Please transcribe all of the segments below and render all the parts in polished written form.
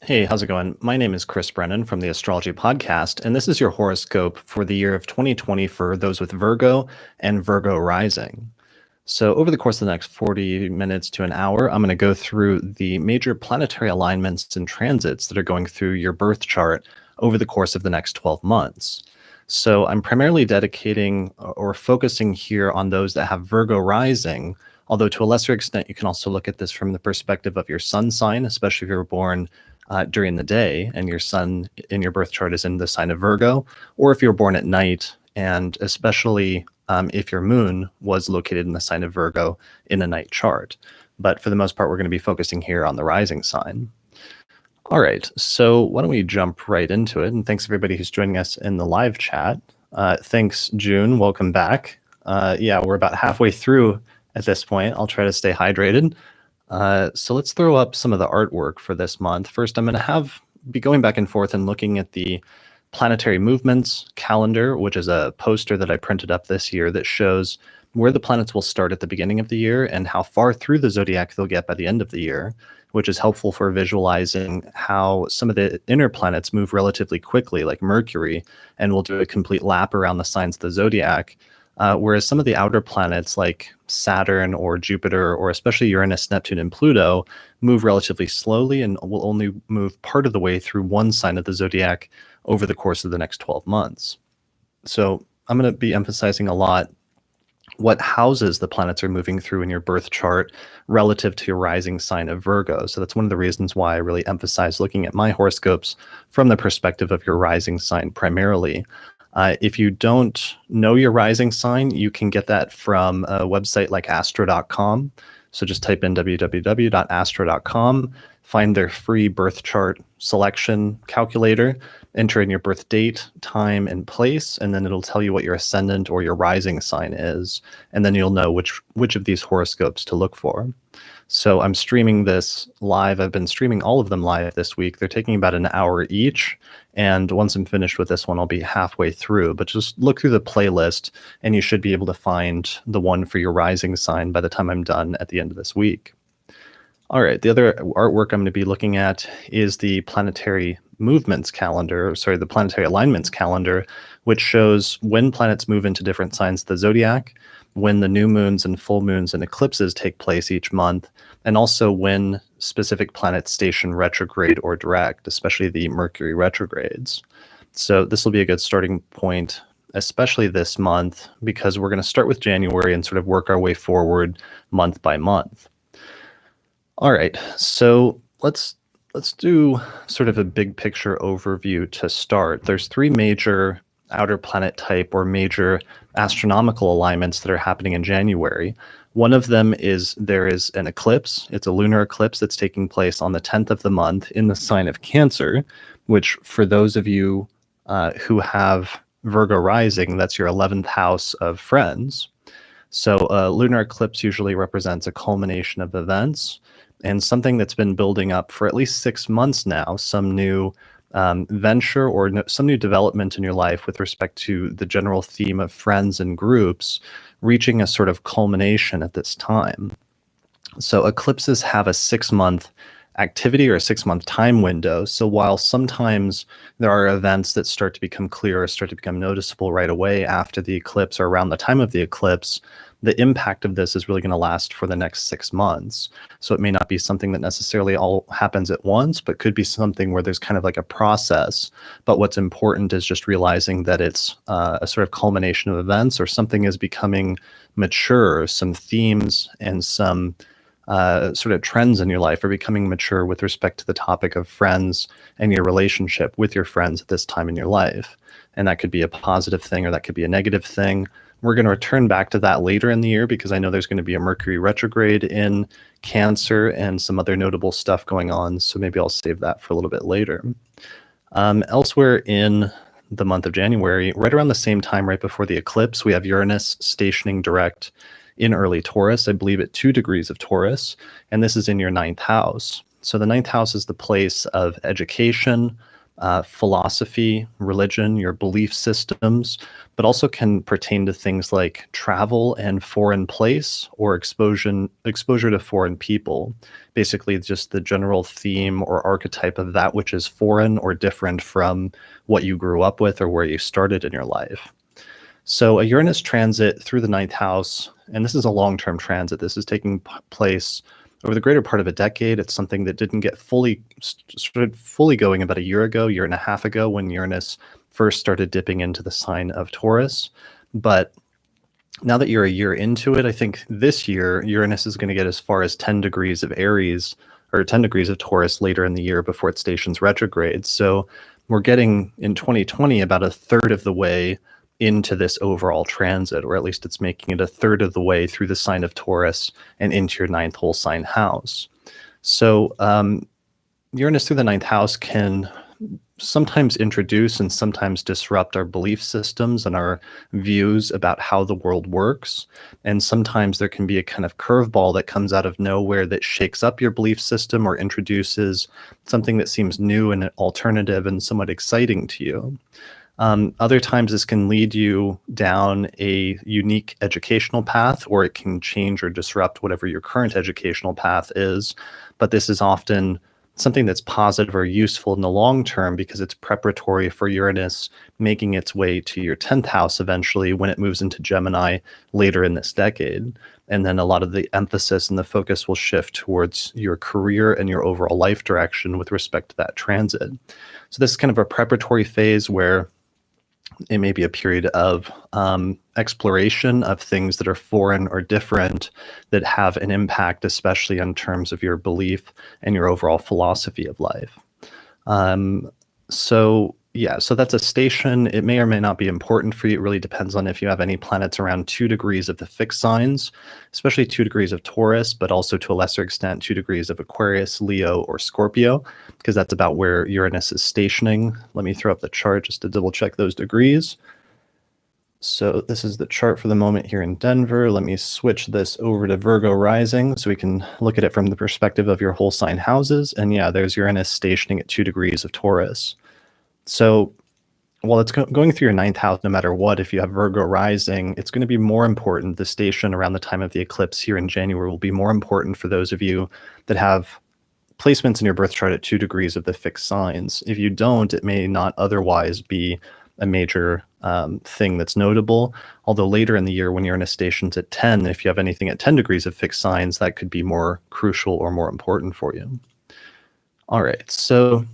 Hey, how's it going? My name is Chris Brennan from the Astrology Podcast, and this is your horoscope for the year of 2020 for those with Virgo and Virgo rising. So, over the course of the next 40 minutes to an hour, I'm going to go through the major planetary alignments and transits that are going through your birth chart over the course of the next 12 months. So, I'm primarily dedicating or focusing here on those that have Virgo rising, although to a lesser extent, you can also look at this from the perspective of your sun sign, especially if you were born during the day and your sun in your birth chart is in the sign of Virgo, or if you're born at night, and especially if your moon was located in the sign of Virgo in a night chart. But for the most part, we're going to be focusing here on the rising sign. All right, so why don't we jump right into it? And thanks everybody who's joining us in the live chat. Thanks, June. Welcome back. Yeah, we're about halfway through at this point. I'll try to stay hydrated. So let's throw up some of the artwork for this month. First, I'm going to be going back and forth and looking at the planetary movements calendar, which is a poster that I printed up this year that shows where the planets will start at the beginning of the year and how far through the zodiac they'll get by the end of the year, which is helpful for visualizing how some of the inner planets move relatively quickly, like Mercury, and will do a complete lap around the signs of the zodiac. Whereas some of the outer planets like Saturn or Jupiter, or especially Uranus, Neptune, and Pluto, move relatively slowly and will only move part of the way through one sign of the zodiac over the course of the next 12 months. So I'm going to be emphasizing a lot what houses the planets are moving through in your birth chart relative to your rising sign of Virgo. So that's one of the reasons why I really emphasize looking at my horoscopes from the perspective of your rising sign primarily. If you don't know your rising sign, you can get that from a website like astro.com. So just type in www.astro.com, find their free birth chart selection calculator, enter in your birth date, time, and place, and then it'll tell you what your ascendant or your rising sign is. And then you'll know which of these horoscopes to look for. So I'm streaming this live. I've been streaming all of them live this week. They're taking about an hour each. And once I'm finished with this one, I'll be halfway through. But just look through the playlist and you should be able to find the one for your rising sign by the time I'm done at the end of this week. All right, the other artwork I'm going to be looking at is the planetary movements calendar, the planetary alignments calendar, which shows when planets move into different signs of the zodiac, when the new moons and full moons and eclipses take place each month, and also when specific planets station retrograde or direct, especially the Mercury retrogrades. So this will be a good starting point, especially this month, because we're going to start with January and sort of work our way forward month by month. All right, so let's do sort of a big picture overview to start. There's three major outer planet type or major astronomical alignments that are happening in January. One of them is there is an eclipse. It's a lunar eclipse that's taking place on the 10th of the month in the sign of Cancer, which for those of you who have Virgo rising, that's your 11th house of friends. So a lunar eclipse usually represents a culmination of events and something that's been building up for at least 6 months now, some new venture or some new development in your life with respect to the general theme of friends and groups reaching a sort of culmination at this time. So eclipses have a 6-month activity or a 6-month time window. So while sometimes there are events that start to become clear or start to become noticeable right away after the eclipse or around the time of the eclipse, the impact of this is really going to last for the next 6 months. So it may not be something that necessarily all happens at once, but could be something where there's kind of like a process. But what's important is just realizing that it's a sort of culmination of events, or something is becoming mature, some themes and some sort of trends in your life are becoming mature with respect to the topic of friends and your relationship with your friends at this time in your life. And that could be a positive thing or that could be a negative thing. We're going to return back to that later in the year because I know there's going to be a Mercury retrograde in Cancer and some other notable stuff going on. So maybe I'll save that for a little bit later. Elsewhere in the month of January, right around the same time, right before the eclipse, we have Uranus stationing direct in early Taurus, I believe at 2 degrees of Taurus, and this is in your 9th house. So the 9th house is the place of education, philosophy, religion, your belief systems, but also can pertain to things like travel and foreign place or exposure to foreign people. Basically, just the general theme or archetype of that which is foreign or different from what you grew up with or where you started in your life. So a Uranus transit through the ninth house, and this is a long-term transit. This is taking place over the greater part of a decade. It's something that didn't get started fully going about a year and a half ago, when Uranus first started dipping into the sign of Taurus. But now that you're a year into it, I think this year Uranus is going to get as far as 10 degrees of Aries or 10 degrees of Taurus later in the year before it stations retrograde. So we're getting in 2020 about a third of the way into this overall transit, or at least it's making it a third of the way through the sign of Taurus and into your ninth whole sign house. So Uranus through the ninth house can sometimes introduce and sometimes disrupt our belief systems and our views about how the world works. And sometimes there can be a kind of curveball that comes out of nowhere that shakes up your belief system or introduces something that seems new and alternative and somewhat exciting to you. Other times this can lead you down a unique educational path, or it can change or disrupt whatever your current educational path is. But this is often something that's positive or useful in the long term because it's preparatory for Uranus making its way to your 10th house eventually when it moves into Gemini later in this decade. And then a lot of the emphasis and the focus will shift towards your career and your overall life direction with respect to that transit. So this is kind of a preparatory phase where it may be a period of exploration of things that are foreign or different that have an impact, especially in terms of your belief and your overall philosophy of life. So that's a station. It may or may not be important for you. It really depends on if you have any planets around 2 degrees of the fixed signs, especially 2 degrees of Taurus, but also to a lesser extent 2 degrees of Aquarius, Leo, or Scorpio, because that's about where Uranus is stationing. Let me throw up the chart just to double check those degrees. So this is the chart for the moment here in Denver. Let me switch this over to Virgo rising so we can look at it from the perspective of your whole sign houses. And yeah, there's Uranus stationing at 2 degrees of Taurus. So while it's going through your ninth house, no matter what, if you have Virgo rising, it's going to be more important. The station around the time of the eclipse here in January will be more important for those of you that have placements in your birth chart at 2 degrees of the fixed signs. If you don't, it may not otherwise be a major thing that's notable. Although later in the year, when Uranus stations at 10, if you have anything at 10 degrees of fixed signs, that could be more crucial or more important for you. All right, so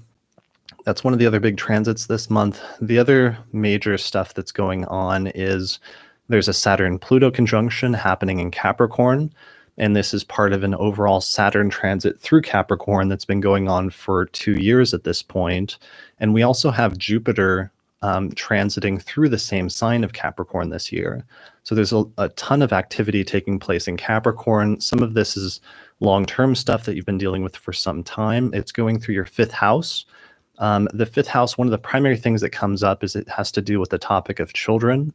that's one of the other big transits this month. The other major stuff that's going on is there's a Saturn-Pluto conjunction happening in Capricorn, and this is part of an overall Saturn transit through Capricorn that's been going on for 2 years at this point. And we also have Jupiter transiting through the same sign of Capricorn this year. So there's a ton of activity taking place in Capricorn. Some of this is long-term stuff that you've been dealing with for some time. It's going through your 5th house. The 5th house, one of the primary things that comes up is it has to do with the topic of children,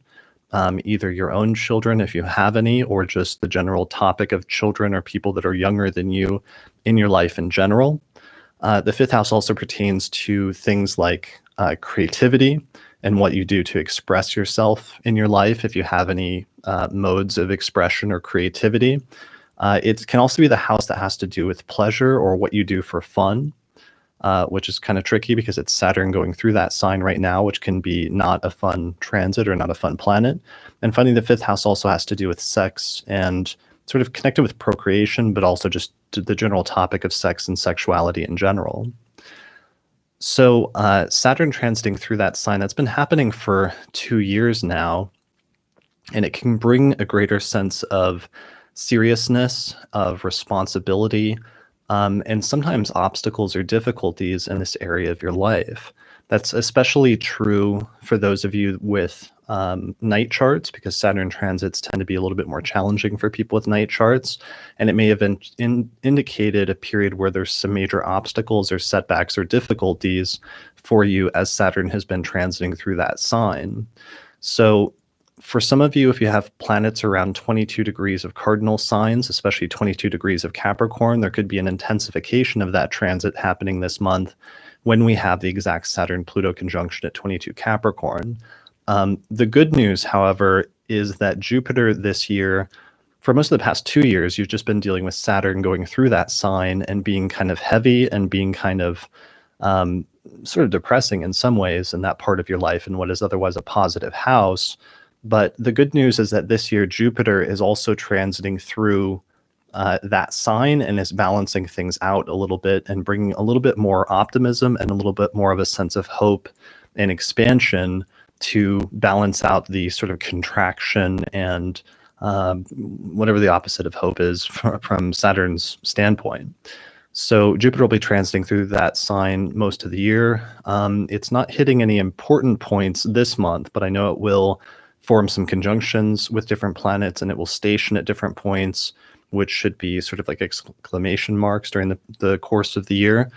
either your own children, if you have any, or just the general topic of children or people that are younger than you in your life in general. The 5th house also pertains to things like creativity and what you do to express yourself in your life, if you have any modes of expression or creativity. It can also be the house that has to do with pleasure or what you do for fun. Which is kind of tricky because it's Saturn going through that sign right now, which can be not a fun transit or not a fun planet. And finally, the 5th house also has to do with sex and sort of connected with procreation, but also just to the general topic of sex and sexuality in general. So Saturn transiting through that sign, that's been happening for 2 years now, and it can bring a greater sense of seriousness, of responsibility, and sometimes obstacles or difficulties in this area of your life. That's especially true for those of you with night charts, because Saturn transits tend to be a little bit more challenging for people with night charts. And it may have indicated a period where there's some major obstacles or setbacks or difficulties for you as Saturn has been transiting through that sign. So for some of you, if you have planets around 22 degrees of cardinal signs, especially 22 degrees of Capricorn, there could be an intensification of that transit happening this month, when we have the exact Saturn-Pluto conjunction at 22 Capricorn. The good news, however, is that Jupiter this year, for most of the past 2 years, you've just been dealing with Saturn going through that sign and being kind of heavy and being kind of sort of depressing in some ways in that part of your life in what is otherwise a positive house. But the good news is that this year Jupiter is also transiting through that sign and is balancing things out a little bit and bringing a little bit more optimism and a little bit more of a sense of hope and expansion to balance out the sort of contraction and whatever the opposite of hope is from Saturn's standpoint. So Jupiter will be transiting through that sign most of the year. It's not hitting any important points this month, but I know it will form some conjunctions with different planets, and it will station at different points, which should be sort of like exclamation marks during the course of the year.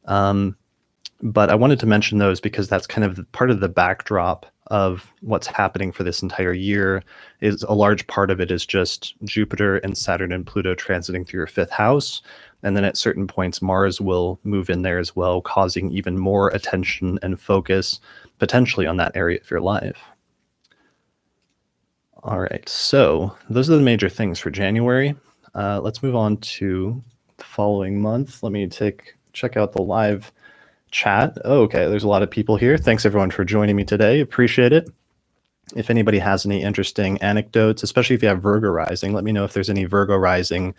But I wanted to mention those because that's kind of part of the backdrop of what's happening for this entire year. Is a large part of it is just Jupiter and Saturn and Pluto transiting through your fifth house. And then at certain points, Mars will move in there as well, causing even more attention and focus potentially on that area of your life. All right, so those are the major things for January. Let's move on to the following month. Let me check out the live chat. Oh, okay, there's a lot of people here. Thanks everyone for joining me today. Appreciate it. If anybody has any interesting anecdotes, especially if you have Virgo rising, let me know if there's any Virgo rising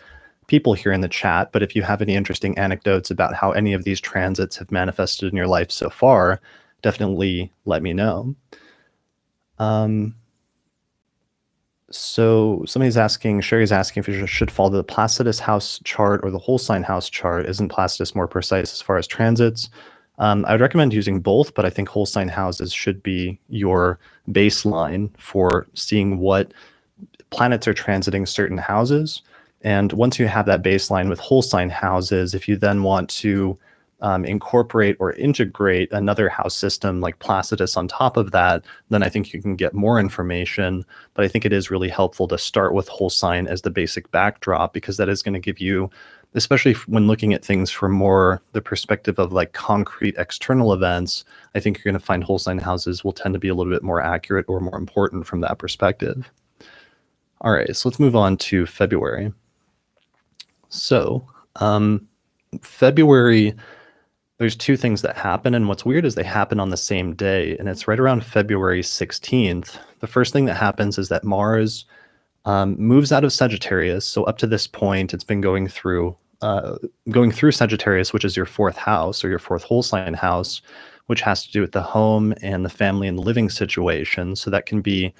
people here in the chat. But if you have any interesting anecdotes about how any of these transits have manifested in your life so far, definitely let me know. So somebody's asking, Sherry's asking if you should follow the Placidus house chart or the whole sign house chart. Isn't Placidus more precise as far as transits? I would recommend using both, but I think whole sign houses should be your baseline for seeing what planets are transiting certain houses. And once you have that baseline with whole sign houses, if you then want to incorporate or integrate another house system like Placidus on top of that, then I think you can get more information. But I think it is really helpful to start with whole sign as the basic backdrop, because that is going to give you, especially when looking at things from more the perspective of like concrete external events, I think you're going to find whole sign houses will tend to be a little bit more accurate or more important from that perspective. All right, so let's move on to February. So February, there's two things that happen, and what's weird is they happen on the same day, and it's right around February 16th. The first thing that happens is that Mars moves out of Sagittarius. So up to this point, it's been going through Sagittarius, which is your fourth house or your fourth whole sign house, which has to do with the home and the family and the living situation. So that can be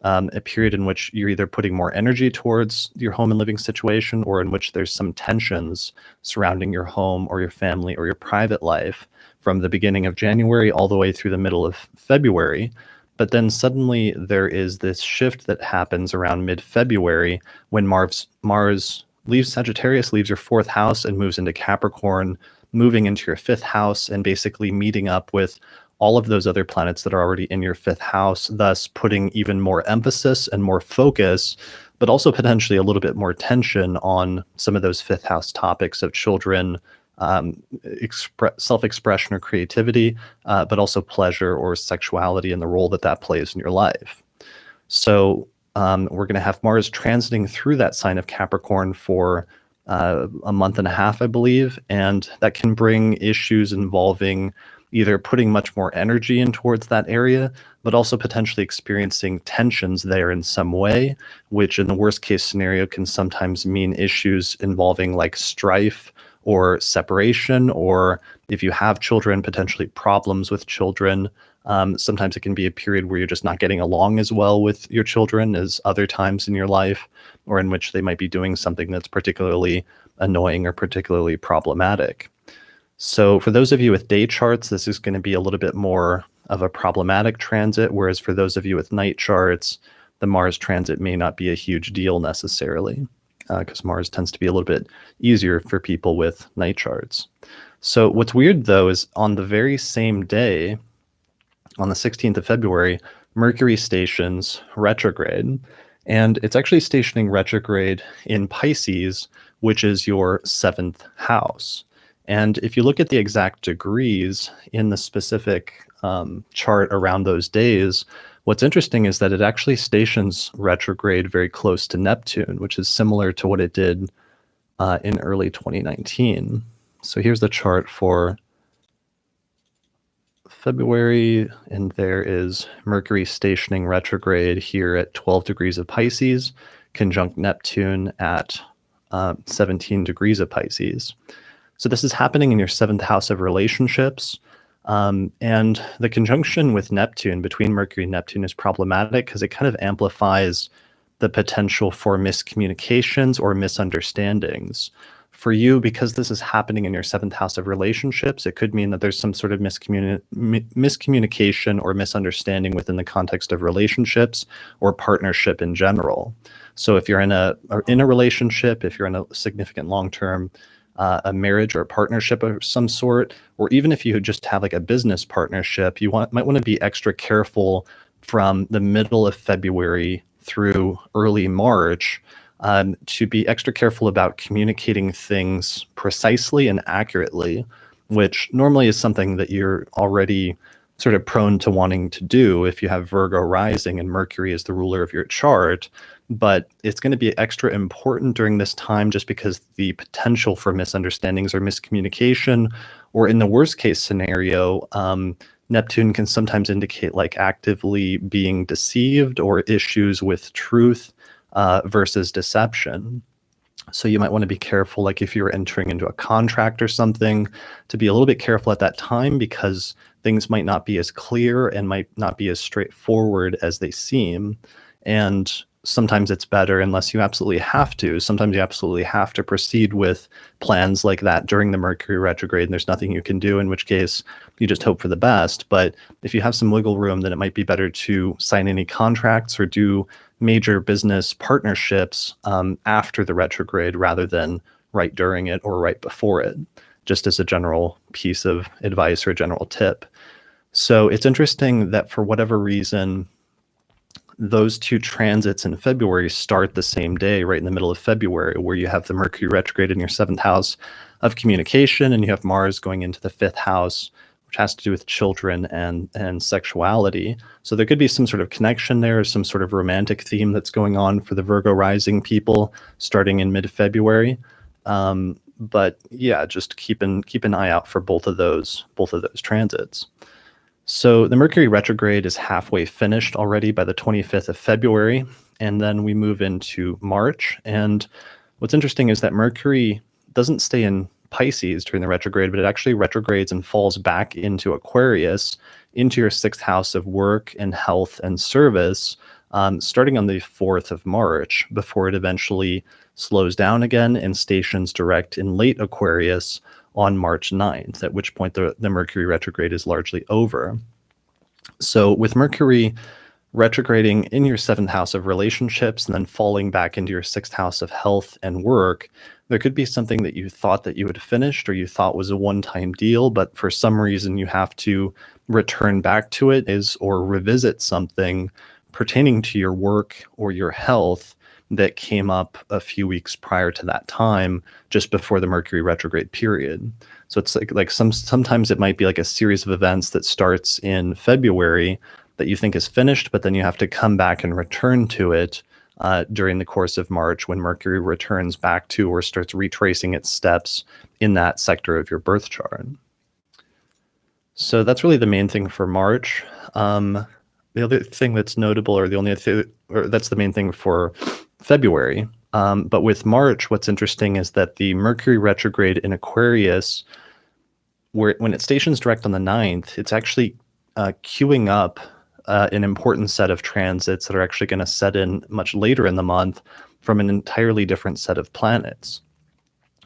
a period in which you're either putting more energy towards your home and living situation, or in which there's some tensions surrounding your home or your family or your private life from the beginning of January all the way through the middle of February. But then suddenly there is this shift that happens around mid-February when Mars leaves Sagittarius, leaves your fourth house and moves into Capricorn, moving into your fifth house and basically meeting up with all of those other planets that are already in your fifth house, thus putting even more emphasis and more focus, but also potentially a little bit more tension on some of those fifth house topics of children, self-expression or creativity, but also pleasure or sexuality and the role that that plays in your life. So we're going to have Mars transiting through that sign of Capricorn for a month and a half, I believe, and that can bring issues involving either putting much more energy in towards that area, but also potentially experiencing tensions there in some way, which in the worst case scenario can sometimes mean issues involving like strife or separation, or if you have children, potentially problems with children. Sometimes it can be a period where you're just not getting along as well with your children as other times in your life, or in which they might be doing something that's particularly annoying or particularly problematic. So for those of you with day charts, this is going to be a little bit more of a problematic transit, whereas for those of you with night charts, the Mars transit may not be a huge deal necessarily, because Mars tends to be a little bit easier for people with night charts. So what's weird, though, is on the very same day, on the 16th of February, Mercury stations retrograde, and it's actually stationing retrograde in Pisces, which is your seventh house. And if you look at the exact degrees in the specific chart around those days, what's interesting is that it actually stations retrograde very close to Neptune, which is similar to what it did in early 2019. So here's the chart for February, and there is Mercury stationing retrograde here at 12 degrees of Pisces, conjunct Neptune at 17 degrees of Pisces. So this is happening in your seventh house of relationships. And the conjunction with Neptune, between Mercury and Neptune, is problematic because it kind of amplifies the potential for miscommunications or misunderstandings. For you, because this is happening in your seventh house of relationships, it could mean that there's some sort of miscommunication or misunderstanding within the context of relationships or partnership in general. So if you're in a relationship, if you're in a significant long-term a marriage or a partnership of some sort, or even if you just have like a business partnership, you might want to be extra careful from the middle of February through early March to be extra careful about communicating things precisely and accurately, which normally is something that you're already sort of prone to wanting to do if you have Virgo rising and Mercury is the ruler of your chart. But it's going to be extra important during this time just because the potential for misunderstandings or miscommunication, or in the worst case scenario, Neptune can sometimes indicate like actively being deceived or issues with truth versus deception. So you might want to be careful, like if you're entering into a contract or something, to be a little bit careful at that time because things might not be as clear and might not be as straightforward as they seem. And sometimes it's better, unless you absolutely have to. Sometimes you absolutely have to proceed with plans like that during the Mercury retrograde, and there's nothing you can do, in which case you just hope for the best. But if you have some wiggle room, then it might be better to sign any contracts or do major business partnerships after the retrograde rather than right during it or right before it, just as a general piece of advice or a general tip. So it's interesting that for whatever reason, those two transits in February start the same day, right in the middle of February, where you have the Mercury retrograde in your seventh house of communication, and you have Mars going into the fifth house, which has to do with children and sexuality. So there could be some sort of connection there, some sort of romantic theme that's going on for the Virgo rising people starting in mid-February. But yeah, just keep an eye out for both of those transits. So the Mercury retrograde is halfway finished already by the 25th of February, and then we move into March. And what's interesting is that Mercury doesn't stay in Pisces during the retrograde, but it actually retrogrades and falls back into Aquarius, into your sixth house of work and health and service, starting on the 4th of March, before it eventually slows down again and stations direct in late Aquarius on March 9th, at which point the Mercury retrograde is largely over. So with Mercury retrograding in your seventh house of relationships and then falling back into your sixth house of health and work, there could be something that you thought that you had finished or you thought was a one-time deal, but for some reason you have to return back to it or revisit something pertaining to your work or your health that came up a few weeks prior to that time, just before the Mercury retrograde period. So it's like sometimes it might be like a series of events that starts in February that you think is finished, but then you have to come back and return to it during the course of March, when Mercury returns back to or starts retracing its steps in that sector of your birth chart. So that's really the main thing for March. The other thing that's notable, or that's the main thing for February. But with March, what's interesting is that the Mercury retrograde in Aquarius, when it stations direct on the 9th, it's actually queuing up an important set of transits that are actually going to set in much later in the month from an entirely different set of planets.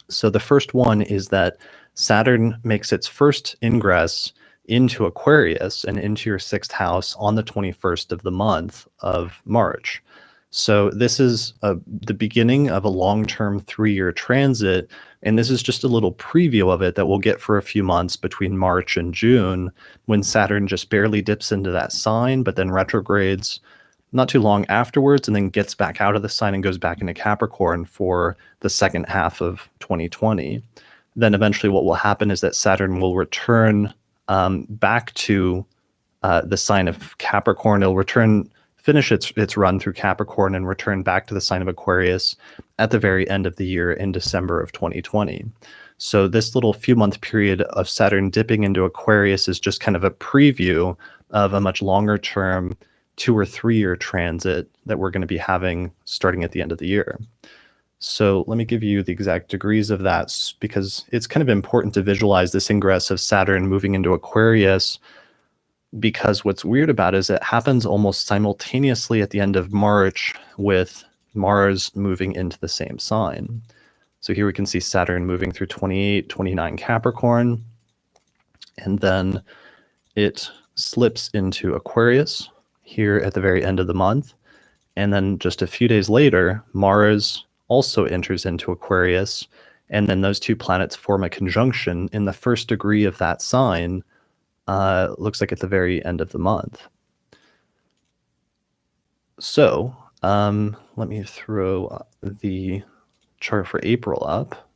So the first one is that Saturn makes its first ingress into Aquarius and into your sixth house on the 21st of the month of March. So this is the beginning of a long-term 3-year transit, and this is just a little preview of it that we'll get for a few months between March and June, when Saturn just barely dips into that sign, but then retrogrades not too long afterwards, and then gets back out of the sign and goes back into Capricorn for the second half of 2020. then eventually what will happen is that Saturn will return back to the sign of Capricorn. It'll finish its run through Capricorn and return back to the sign of Aquarius at the very end of the year in December of 2020. So this little few month period of Saturn dipping into Aquarius is just kind of a preview of a much longer term 2 or 3 year transit that we're going to be having starting at the end of the year. So let me give you the exact degrees of that, because it's kind of important to visualize this ingress of Saturn moving into Aquarius, because what's weird about it is it happens almost simultaneously at the end of March with Mars moving into the same sign. So here we can see Saturn moving through 28, 29 Capricorn, and then it slips into Aquarius here at the very end of the month. And then just a few days later, Mars also enters into Aquarius, and then those two planets form a conjunction in the first degree of that sign, looks like at the very end of the month. So let me throw the chart for April up,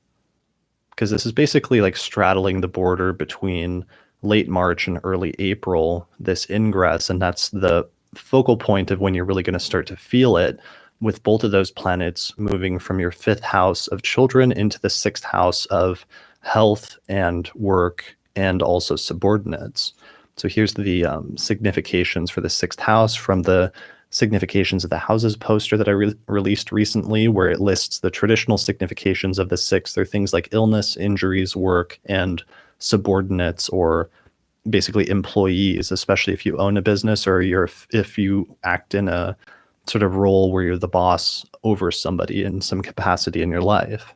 because this is basically like straddling the border between late March and early April, this ingress, and that's the focal point of when you're really going to start to feel it, with both of those planets moving from your 5th house of children into the 6th house of health and work and also subordinates. So here's the significations for the 6th house from the significations of the houses poster that I released recently, where it lists the traditional significations of the 6th. They're things like illness, injuries, work, and subordinates, or basically employees, especially if you own a business or if you act in a sort of role where you're the boss over somebody in some capacity in your life.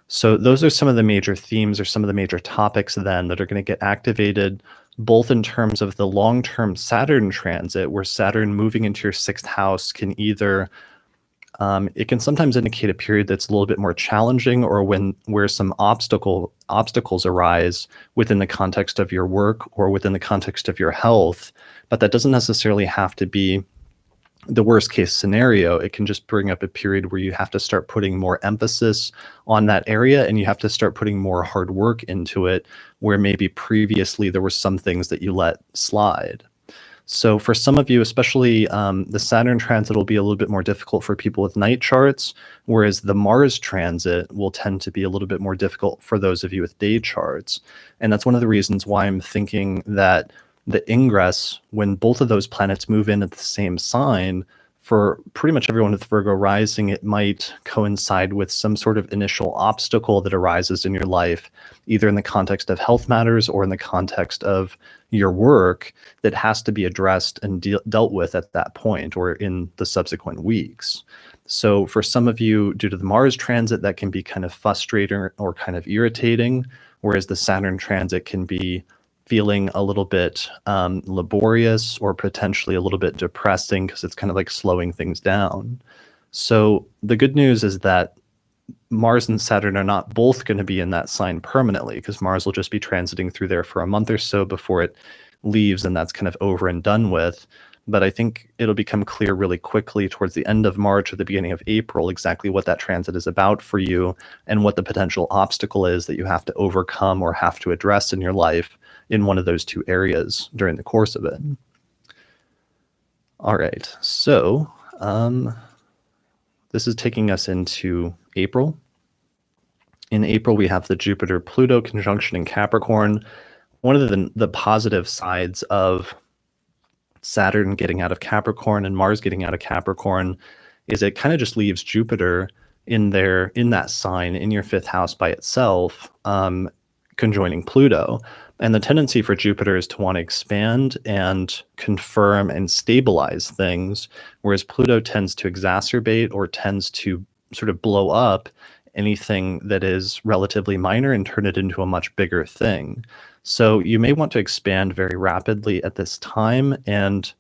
So those are some of the major themes or some of the major topics then that are going to get activated, both in terms of the long-term Saturn transit, where Saturn moving into your 6th house can either, it can sometimes indicate a period that's a little bit more challenging, or where some obstacles arise within the context of your work or within the context of your health. But that doesn't necessarily have to be the worst case scenario. It can just bring up a period where you have to start putting more emphasis on that area, and you have to start putting more hard work into it, where maybe previously there were some things that you let slide. So for some of you, especially the Saturn transit will be a little bit more difficult for people with night charts, whereas the Mars transit will tend to be a little bit more difficult for those of you with day charts. And that's one of the reasons why I'm thinking that the ingress, when both of those planets move in at the same sign, for pretty much everyone with Virgo rising, it might coincide with some sort of initial obstacle that arises in your life, either in the context of health matters or in the context of your work, that has to be addressed and dealt with at that point or in the subsequent weeks. So for some of you, due to the Mars transit, that can be kind of frustrating or kind of irritating, whereas the Saturn transit can be feeling a little bit laborious or potentially a little bit depressing, because it's kind of like slowing things down. So the good news is that Mars and Saturn are not both going to be in that sign permanently, because Mars will just be transiting through there for a month or so before it leaves, and that's kind of over and done with. But I think it'll become clear really quickly towards the end of March or the beginning of April exactly what that transit is about for you, and what the potential obstacle is that you have to overcome or have to address in your life in one of those two areas during the course of it. All right, so this is taking us into April. In April, we have the Jupiter-Pluto conjunction in Capricorn. One of the positive sides of Saturn getting out of Capricorn and Mars getting out of Capricorn is it kind of just leaves Jupiter in that sign in your 5th house by itself, conjoining Pluto. And the tendency for Jupiter is to want to expand and confirm and stabilize things, whereas Pluto tends to exacerbate or tends to sort of blow up anything that is relatively minor and turn it into a much bigger thing. So you may want to expand very rapidly at this time, and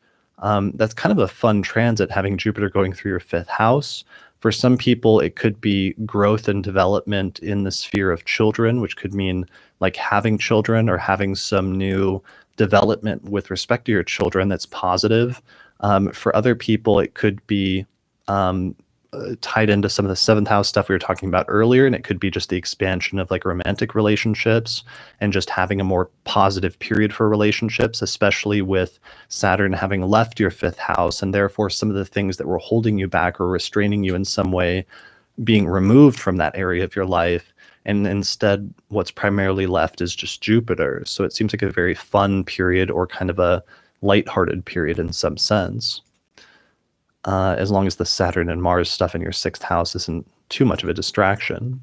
that's kind of a fun transit, having Jupiter going through your 5th house. For some people, it could be growth and development in the sphere of children, which could mean like having children or having some new development with respect to your children that's positive. For other people, it could be tied into some of the seventh house stuff we were talking about earlier, and it could be just the expansion of like romantic relationships and just having a more positive period for relationships, especially with Saturn having left your fifth house, and therefore some of the things that were holding you back or restraining you in some way being removed from that area of your life. And instead, what's primarily left is just Jupiter. So it seems like a very fun period, or kind of a lighthearted period in some sense. As long as the Saturn and Mars stuff in your sixth house isn't too much of a distraction.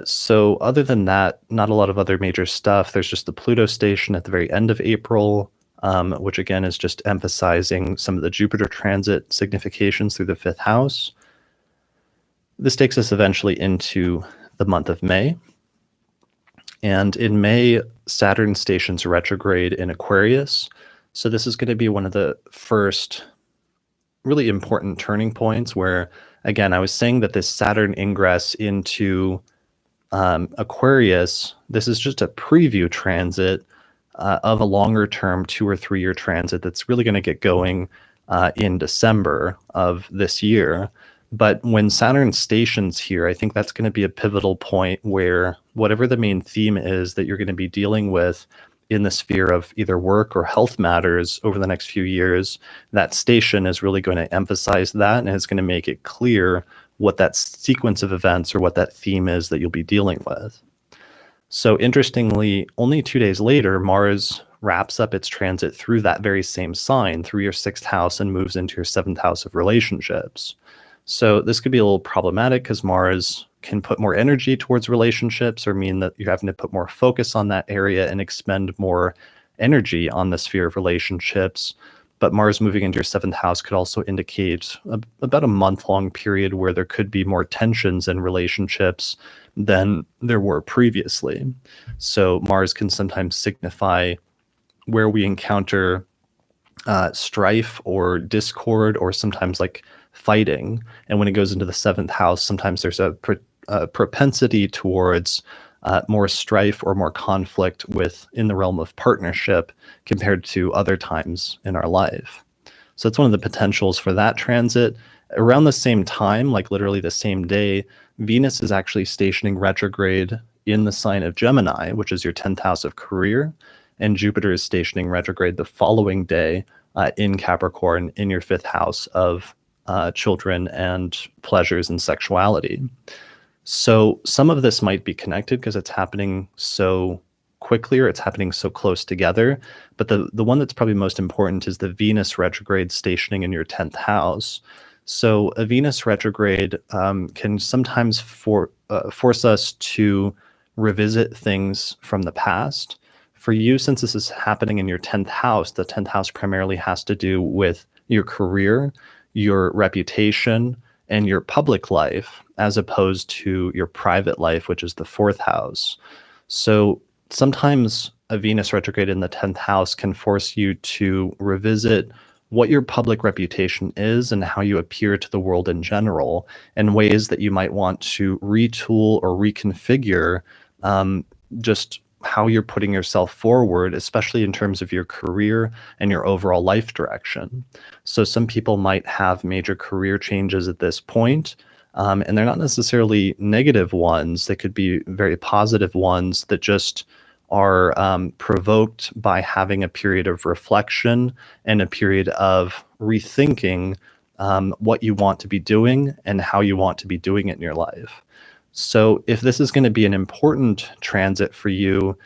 So other than that, not a lot of other major stuff. There's just the Pluto station at the very end of April, which again is just emphasizing some of the Jupiter transit significations through the fifth house. This takes us eventually into the month of May. And in May, Saturn stations retrograde in Aquarius. So this is going to be one of the first really important turning points where, again, I was saying that this Saturn ingress into Aquarius, this is just a preview transit of a longer term 2 or 3 year transit that's really going to get going in December of this year. But when Saturn stations here, I think that's going to be a pivotal point where whatever the main theme is that you're going to be dealing with in the sphere of either work or health matters over the next few years, that station is really going to emphasize that, and it's going to make it clear what that sequence of events or what that theme is that you'll be dealing with. So interestingly, only 2 days later, Mars wraps up its transit through that very same sign, through your sixth house, and moves into your seventh house of relationships. So this could be a little problematic because Mars can put more energy towards relationships, or mean that you're having to put more focus on that area and expend more energy on the sphere of relationships. But Mars moving into your seventh house could also indicate about a month-long period where there could be more tensions in relationships than there were previously. So Mars can sometimes signify where we encounter strife or discord, or sometimes like fighting. And when it goes into the seventh house, sometimes there's a propensity towards more strife or more conflict in the realm of partnership compared to other times in our life. So it's one of the potentials for that transit. Around the same time, like literally the same day, Venus is actually stationing retrograde in the sign of Gemini, which is your 10th house of career, and Jupiter is stationing retrograde the following day in Capricorn in your 5th house of children and pleasures and sexuality. So some of this might be connected because it's happening so quickly, or it's happening so close together. But the one that's probably most important is the Venus retrograde stationing in your 10th house. So a Venus retrograde can sometimes force us to revisit things from the past. For you, since this is happening in your 10th house, the 10th house primarily has to do with your career, your reputation, and your public life, as opposed to your private life, which is the 4th house. So sometimes a Venus retrograde in the 10th house can force you to revisit what your public reputation is and how you appear to the world in general, and ways that you might want to retool or reconfigure just how you're putting yourself forward, especially in terms of your career and your overall life direction. So some people might have major career changes at this point, and they're not necessarily negative ones. They could be very positive ones that just are provoked by having a period of reflection and a period of rethinking what you want to be doing and how you want to be doing it in your life. So if this is going to be an important transit for you,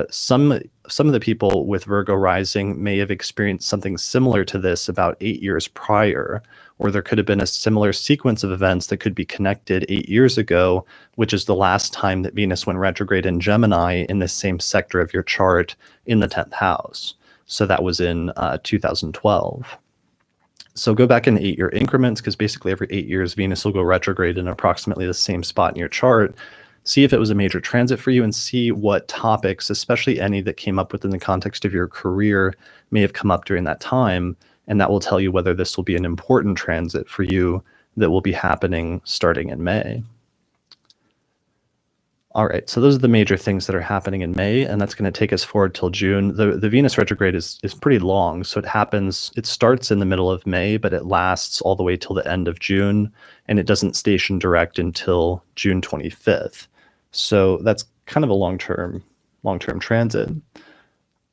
some of the people with Virgo rising may have experienced something similar to this about 8 years prior, or there could have been a similar sequence of events that could be connected 8 years ago, which is the last time that Venus went retrograde in Gemini in the same sector of your chart in the 10th house. So that was in 2012. So go back in 8-year increments, because basically every 8 years, Venus will go retrograde in approximately the same spot in your chart. See if it was a major transit for you, and see what topics, especially any that came up within the context of your career, may have come up during that time. And that will tell you whether this will be an important transit for you that will be happening starting in May. All right, so those are the major things that are happening in May, and that's going to take us forward till June. The Venus retrograde is pretty long, so it starts in the middle of May, but it lasts all the way till the end of June, and it doesn't station direct until June 25th. So that's kind of a long-term transit.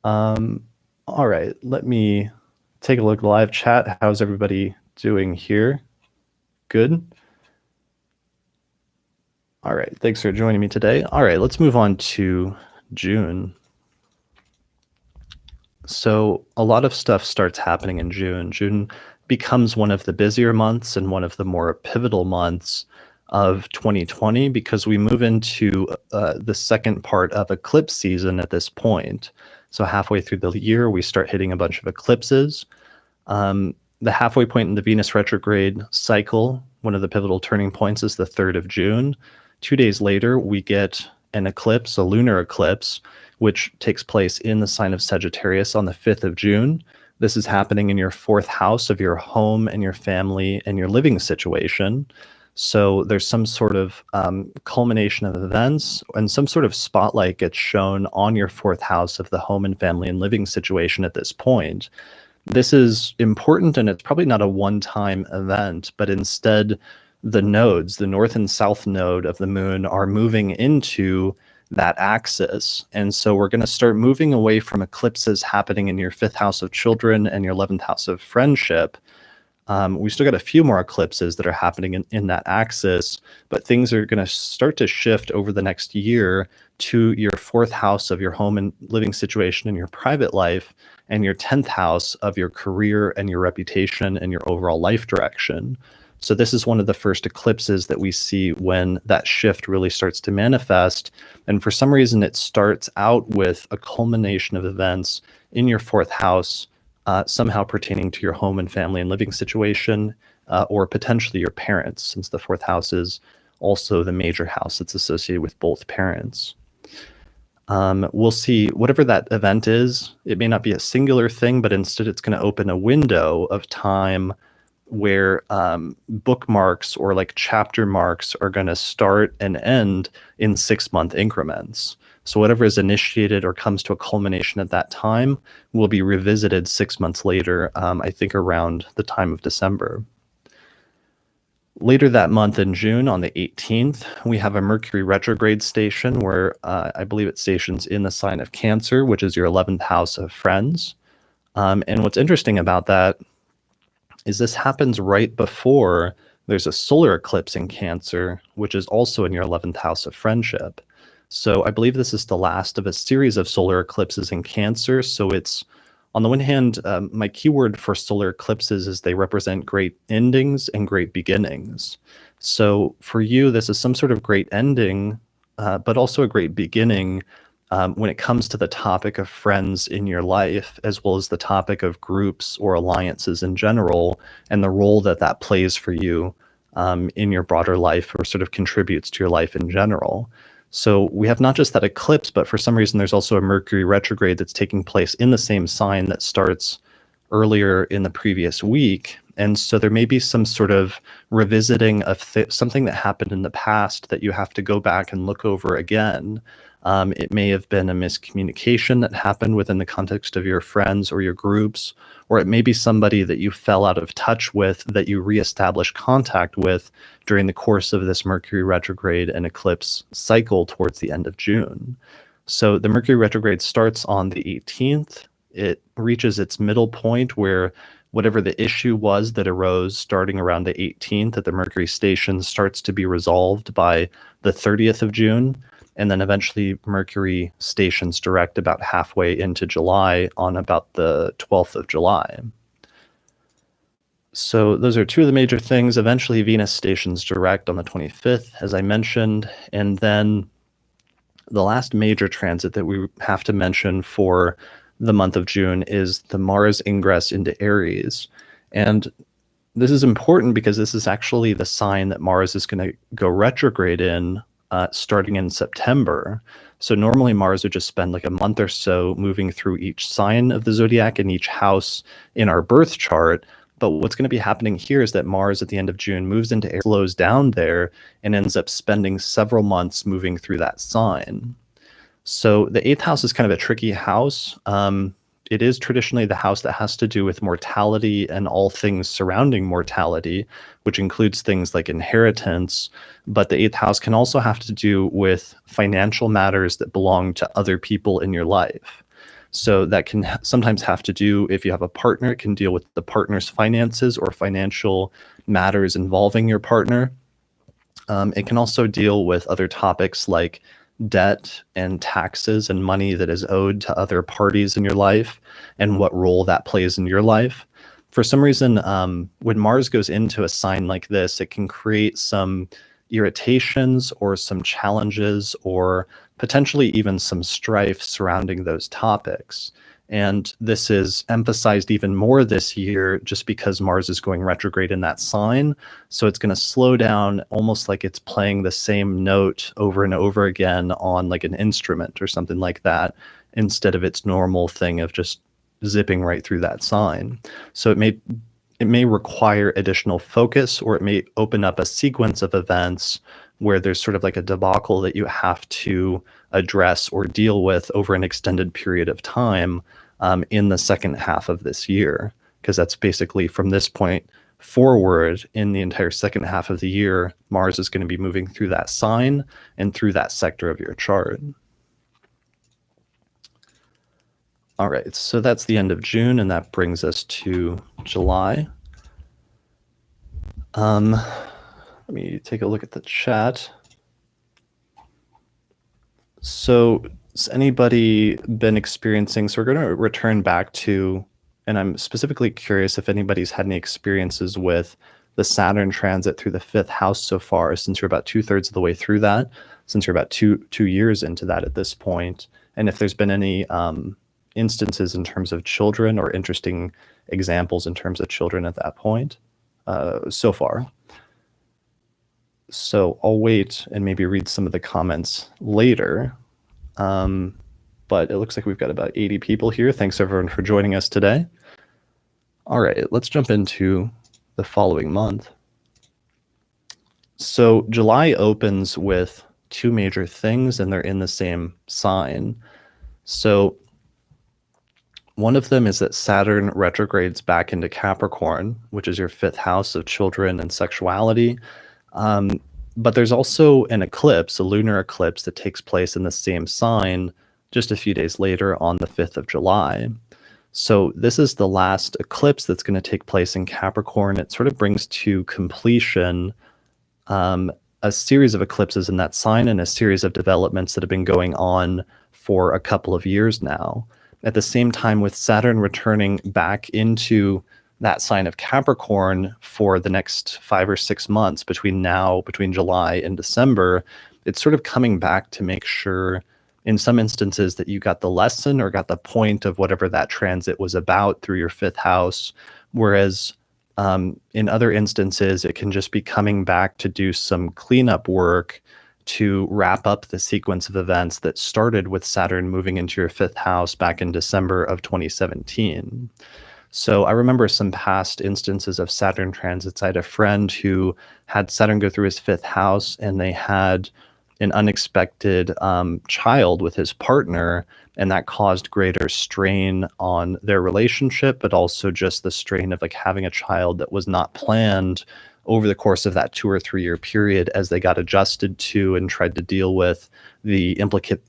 All right, let me take a look at the live chat. How's everybody doing here? Good. All right, thanks for joining me today. All right, let's move on to June. So a lot of stuff starts happening in June. June becomes one of the busier months and one of the more pivotal months of 2020 because we move into the second part of eclipse season at this point. So halfway through the year, we start hitting a bunch of eclipses. The halfway point in the Venus retrograde cycle, one of the pivotal turning points, is the 3rd of June. 2 days later, we get an eclipse, a lunar eclipse, which takes place in the sign of Sagittarius on the 5th of June. This is happening in your 4th house of your home and your family and your living situation. So there's some sort of culmination of events and some sort of spotlight gets shown on your 4th house of the home and family and living situation at this point. This is important, and it's probably not a one-time event, but instead the nodes, the north and south node of the moon, are moving into that axis. And so we're going to start moving away from eclipses happening in your 5th house of children and your 11th house of friendship. We still got a few more eclipses that are happening in that axis, but things are going to start to shift over the next year to your 4th house of your home and living situation and your private life, and your 10th house of your career and your reputation and your overall life direction. So this is one of the first eclipses that we see when that shift really starts to manifest. And for some reason, it starts out with a culmination of events in your 4th house, somehow pertaining to your home and family and living situation, or potentially your parents, since the 4th house is also the major house that's associated with both parents. We'll see whatever that event is. It may not be a singular thing, but instead it's going to open a window of time where bookmarks or like chapter marks are going to start and end in 6-month increments. So whatever is initiated or comes to a culmination at that time will be revisited 6 months later, I think around the time of December. Later that month in June, on the 18th, we have a Mercury retrograde station where I believe it stations in the sign of Cancer, which is your 11th house of friends. And what's interesting about that is this happens right before there's a solar eclipse in Cancer, which is also in your 11th house of friendship. So I believe this is the last of a series of solar eclipses in Cancer. So it's, on the one hand, my keyword for solar eclipses is they represent great endings and great beginnings. So for you, this is some sort of great ending, but also a great beginning when it comes to the topic of friends in your life, as well as the topic of groups or alliances in general, and the role that that plays for you in your broader life, or sort of contributes to your life in general. So we have not just that eclipse, but for some reason there's also a Mercury retrograde that's taking place in the same sign that starts earlier in the previous week. And so there may be some sort of revisiting of something that happened in the past that you have to go back and look over again. It may have been a miscommunication that happened within the context of your friends or your groups, or it may be somebody that you fell out of touch with that you reestablish contact with during the course of this Mercury retrograde and eclipse cycle towards the end of June. So the Mercury retrograde starts on the 18th. It reaches its middle point where whatever the issue was that arose starting around the 18th at the Mercury station starts to be resolved by the 30th of June. And then eventually Mercury stations direct about halfway into July on about the 12th of July. So those are two of the major things. Eventually Venus stations direct on the 25th, as I mentioned. And then the last major transit that we have to mention for the month of June is the Mars ingress into Aries. And this is important because this is actually the sign that Mars is going to go retrograde in starting in September. So normally Mars would just spend like a month or so moving through each sign of the zodiac and each house in our birth chart. But what's going to be happening here is that Mars at the end of June moves into Aries, slows down there, and ends up spending several months moving through that sign. So the eighth house is kind of a tricky house. It is traditionally the house that has to do with mortality and all things surrounding mortality, which includes things like inheritance. But the eighth house can also have to do with financial matters that belong to other people in your life. So that can sometimes have to do, if you have a partner, it can deal with the partner's finances or financial matters involving your partner. It can also deal with other topics like debt and taxes and money that is owed to other parties in your life and what role that plays in your life. For some reason, when Mars goes into a sign like this, it can create some irritations or some challenges or potentially even some strife surrounding those topics. And this is emphasized even more this year just because Mars is going retrograde in that sign. So it's going to slow down almost like it's playing the same note over and over again on like an instrument or something like that, instead of its normal thing of just zipping right through that sign. So it may require additional focus, or it may open up a sequence of events where there's sort of like a debacle that you have to address or deal with over an extended period of time in the second half of this year, because that's basically from this point forward in the entire second half of the year, Mars is going to be moving through that sign and through that sector of your chart. All right, so that's the end of June, and that brings us to July. Let me take a look at the chat. So has anybody been experiencing, so we're going to return back to, and I'm specifically curious if anybody's had any experiences with the Saturn transit through the fifth house so far, since you're about 2/3 of the way through that, since you're about two years into that at this point, and if there's been any instances in terms of children or interesting examples in terms of children at that point so far. So I'll wait and maybe read some of the comments later. But it looks like we've got about 80 people here. Thanks everyone for joining us today. All right, let's jump into the following month. So July opens with two major things, and they're in the same sign. So one of them is that Saturn retrogrades back into Capricorn, which is your fifth house of children and sexuality. But there's also an eclipse, a lunar eclipse, that takes place in the same sign just a few days later on the 5th of July. So this is the last eclipse that's going to take place in Capricorn. It sort of brings to completion a series of eclipses in that sign and a series of developments that have been going on for a couple of years now. At the same time, with Saturn returning back into that sign of Capricorn for the next 5 or 6 months between July and December, it's sort of coming back to make sure in some instances that you got the lesson or got the point of whatever that transit was about through your fifth house. Whereas in other instances, it can just be coming back to do some cleanup work to wrap up the sequence of events that started with Saturn moving into your fifth house back in December of 2017. So I remember some past instances of Saturn transits. I had a friend who had Saturn go through his fifth house, and they had an unexpected child with his partner, and that caused greater strain on their relationship, but also just the strain of like having a child that was not planned over the course of that 2 or 3 year period as they got adjusted to and tried to deal with the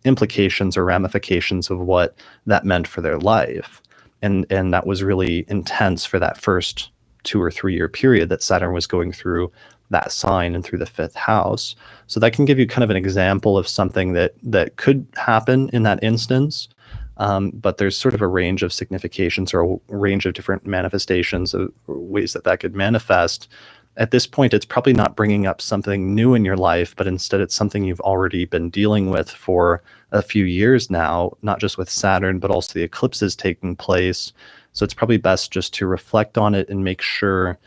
implications or ramifications of what that meant for their life. And that was really intense for that first 2 or 3 year period that Saturn was going through that sign and through the fifth house. So that can give you kind of an example of something that could happen in that instance. But there's sort of a range of significations or a range of different manifestations of ways that could manifest. At this point, it's probably not bringing up something new in your life, but instead it's something you've already been dealing with for a few years now, not just with Saturn, but also the eclipses taking place. So it's probably best just to reflect on it and make sure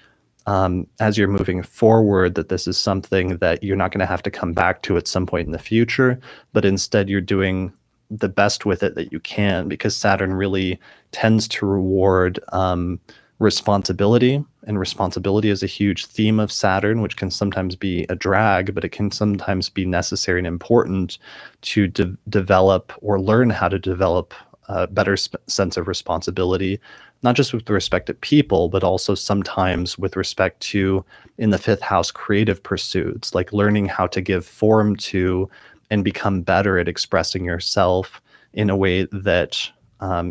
as you're moving forward that this is something that you're not going to have to come back to at some point in the future, but instead you're doing the best with it that you can, because Saturn really tends to reward responsibility and responsibility is a huge theme of Saturn, which can sometimes be a drag, but it can sometimes be necessary and important to develop or learn how to develop a better sense of responsibility, not just with respect to people, but also sometimes with respect to, in the fifth house, creative pursuits, like learning how to give form to and become better at expressing yourself in a way that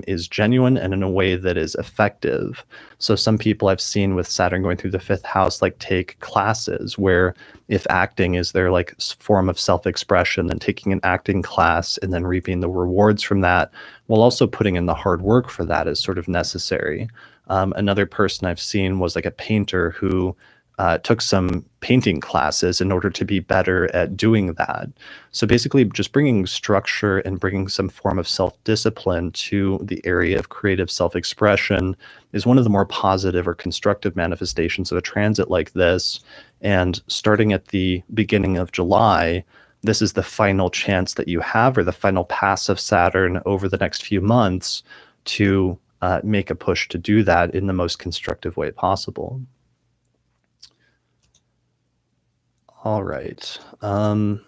is genuine and in a way that is effective. So some people I've seen with Saturn going through the fifth house, like take classes where if acting is their like form of self-expression, then taking an acting class and then reaping the rewards from that, while also putting in the hard work for that is sort of necessary. Another person I've seen was like a painter who took some painting classes in order to be better at doing that. So basically just bringing structure and bringing some form of self-discipline to the area of creative self-expression is one of the more positive or constructive manifestations of a transit like this. And starting at the beginning of July, this is the final chance that you have, or the final pass of Saturn over the next few months, to make a push to do that in the most constructive way possible. All right. And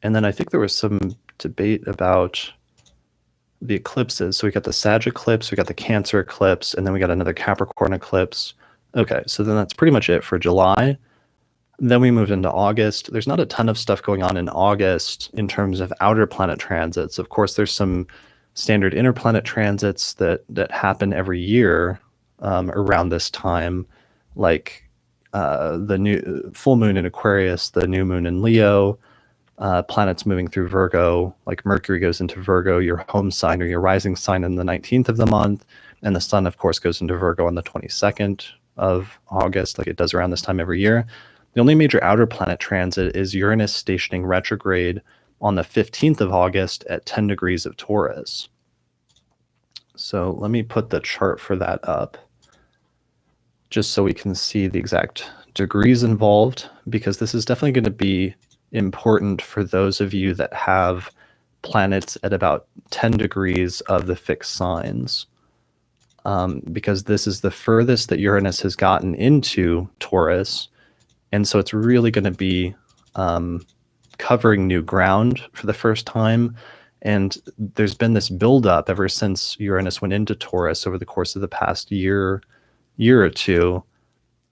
then I think there was some debate about the eclipses. So we got the Sag eclipse, we got the Cancer eclipse, and then we got another Capricorn eclipse. Okay, so then that's pretty much it for July. Then we moved into August. There's not a ton of stuff going on in August in terms of outer planet transits. Of course, there's some standard inner planet transits that happen every year around this time, like the new full moon in Aquarius, the new moon in Leo, planets moving through Virgo, like Mercury goes into Virgo, your home sign or your rising sign, on the 19th of the month. And the sun, of course, goes into Virgo on the 22nd of August, like it does around this time every year. The only major outer planet transit is Uranus stationing retrograde on the 15th of August at 10 degrees of Taurus. So let me put the chart for that up, just so we can see the exact degrees involved, because this is definitely going to be important for those of you that have planets at about 10 degrees of the fixed signs, because this is the furthest that Uranus has gotten into Taurus. And so it's really going to be covering new ground for the first time. And there's been this buildup ever since Uranus went into Taurus over the course of the past year or two,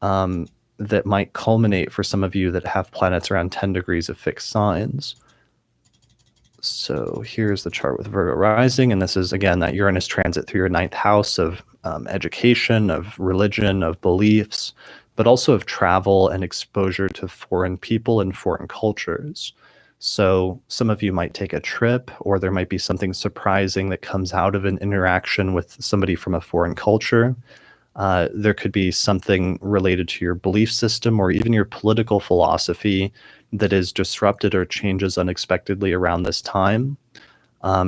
that might culminate for some of you that have planets around 10 degrees of fixed signs. So here's the chart with Virgo rising, and this is, again, that Uranus transit through your ninth house of education, of religion, of beliefs, but also of travel and exposure to foreign people and foreign cultures. So some of you might take a trip, or there might be something surprising that comes out of an interaction with somebody from a foreign culture. There could be something related to your belief system or even your political philosophy that is disrupted or changes unexpectedly around this time.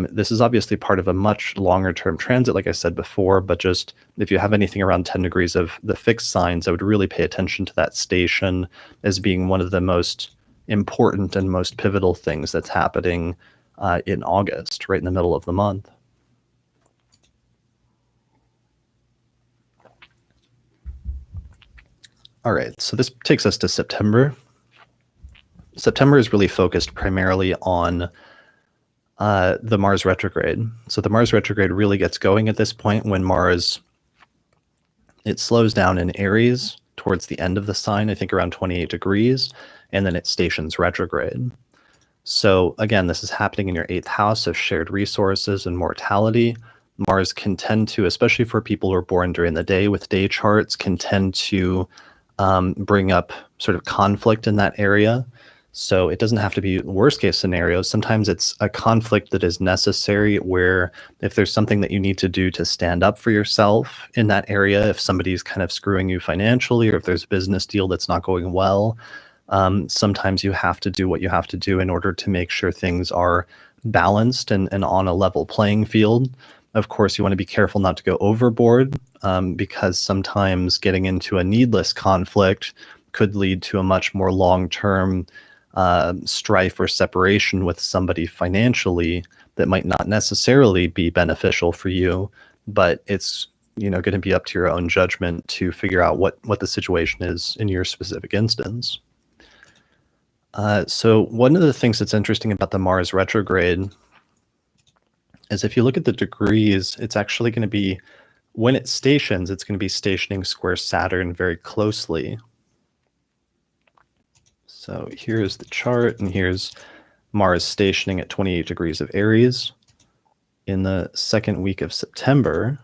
This is obviously part of a much longer term transit, like I said before, but just if you have anything around 10 degrees of the fixed signs, I would really pay attention to that station as being one of the most important and most pivotal things that's happening in August, right in the middle of the month. All right, so this takes us to September. September is really focused primarily on the Mars retrograde. So the Mars retrograde really gets going at this point when Mars, it slows down in Aries towards the end of the sign, I think around 28 degrees, and then it stations retrograde. So again, this is happening in your 8th house of shared resources and mortality. Mars can tend to, especially for people who are born during the day with day charts, can tend to bring up sort of conflict in that area. So it doesn't have to be worst case scenarios. Sometimes it's a conflict that is necessary, where if there's something that you need to do to stand up for yourself in that area, if somebody's kind of screwing you financially, or if there's a business deal that's not going well, sometimes you have to do what you have to do in order to make sure things are balanced and on a level playing field. Of course, you want to be careful not to go overboard, because sometimes getting into a needless conflict could lead to a much more long-term strife or separation with somebody financially that might not necessarily be beneficial for you, but it's going to be up to your own judgment to figure out what the situation is in your specific instance. So one of the things that's interesting about the Mars retrograde is if you look at the degrees, it's actually going to be, when it stations, it's going to be stationing square Saturn very closely. So here's the chart, and here's Mars stationing at 28 degrees of Aries in the second week of September.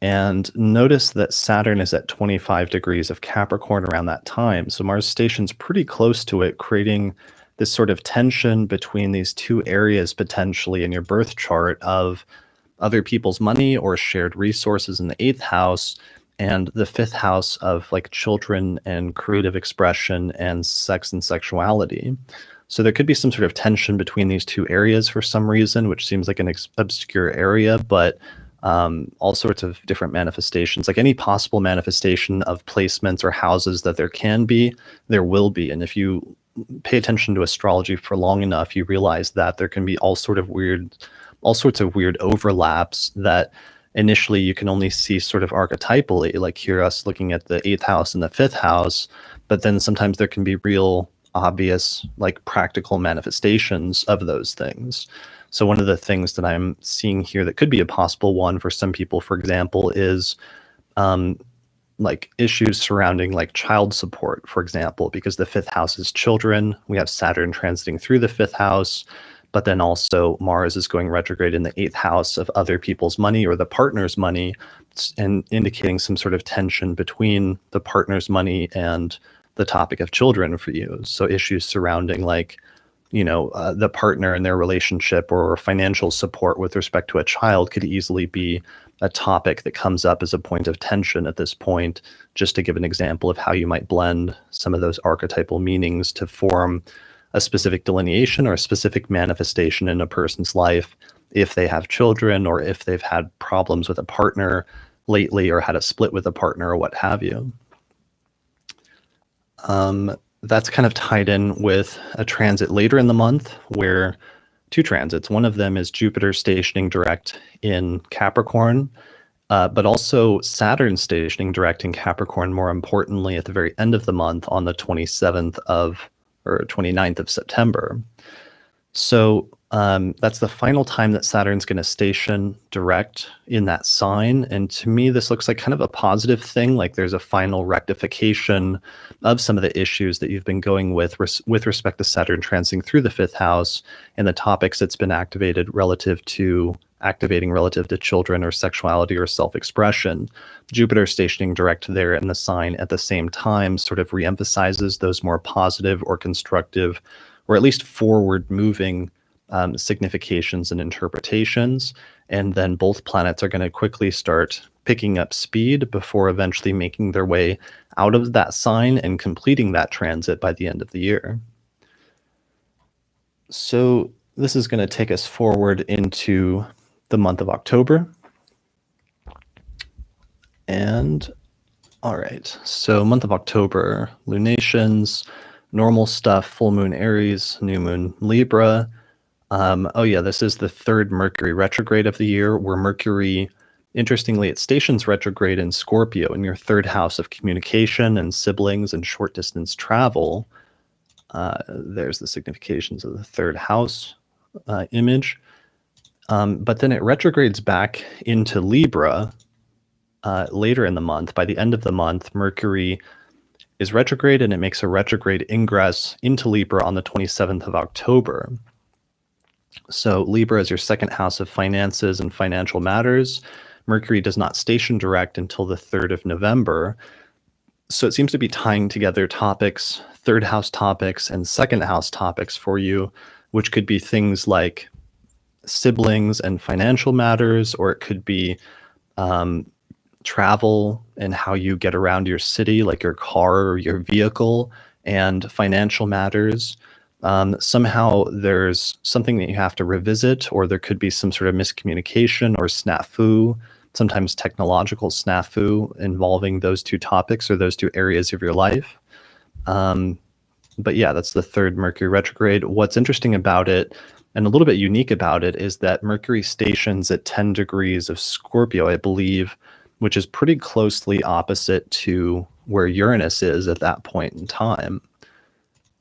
And notice that Saturn is at 25 degrees of Capricorn around that time. So Mars stations pretty close to it, creating this sort of tension between these two areas potentially in your birth chart of other people's money or shared resources in the 8th house, and the 5th house of like children and creative expression and sex and sexuality. So there could be some sort of tension between these two areas for some reason, which seems like an obscure area, but all sorts of different manifestations, like any possible manifestation of placements or houses that there can be, there will be. And if you pay attention to astrology for long enough, you realize that there can be all sorts of weird overlaps that initially you can only see sort of archetypally, like here us looking at the 8th house and the 5th house, but then sometimes there can be real obvious like practical manifestations of those things. So one of the things that I'm seeing here that could be a possible one for some people, for example, is like issues surrounding like child support, for example, because the 5th house is children. We have Saturn transiting through the 5th house, but then also Mars is going retrograde in the 8th house of other people's money or the partner's money, and indicating some sort of tension between the partner's money and the topic of children for you. So issues surrounding like, the partner and their relationship or financial support with respect to a child could easily be a topic that comes up as a point of tension at this point, just to give an example of how you might blend some of those archetypal meanings to form a specific delineation or a specific manifestation in a person's life if they have children or if they've had problems with a partner lately or had a split with a partner or what have you. That's kind of tied in with a transit later in the month where two transits, one of them is Jupiter stationing direct in Capricorn, but also Saturn stationing direct in Capricorn, more importantly, at the very end of the month on the 29th of September. So that's the final time that Saturn's going to station direct in that sign. And to me, this looks like kind of a positive thing, like there's a final rectification of some of the issues that you've been going with respect to Saturn transiting through the 5th house and the topics that's been activating relative to children or sexuality or self-expression. Jupiter stationing direct there in the sign at the same time sort of reemphasizes those more positive or constructive, or at least forward-moving significations and interpretations. And then both planets are going to quickly start picking up speed before eventually making their way out of that sign and completing that transit by the end of the year. So this is going to take us forward into the month of October. And all right, so month of October, lunations, normal stuff, full moon Aries, new moon Libra. This is the third Mercury retrograde of the year, where Mercury, interestingly, it stations retrograde in Scorpio in your 3rd house of communication and siblings and short distance travel. There's the significations of the 3rd house image. But then it retrogrades back into Libra later in the month. By the end of the month, Mercury is retrograde and it makes a retrograde ingress into Libra on the 27th of October. So Libra is your 2nd house of finances and financial matters. Mercury does not station direct until the 3rd of November. So it seems to be tying together topics, 3rd house topics and 2nd house topics for you, which could be things like siblings and financial matters, or it could be travel and how you get around your city, like your car or your vehicle, and financial matters. Somehow there's something that you have to revisit, or there could be some sort of miscommunication or snafu, sometimes technological snafu involving those two topics or those two areas of your life. But yeah, that's the 3rd Mercury retrograde. What's interesting about it And a little bit unique about it is that Mercury stations at 10 degrees of Scorpio, I believe, which is pretty closely opposite to where Uranus is at that point in time.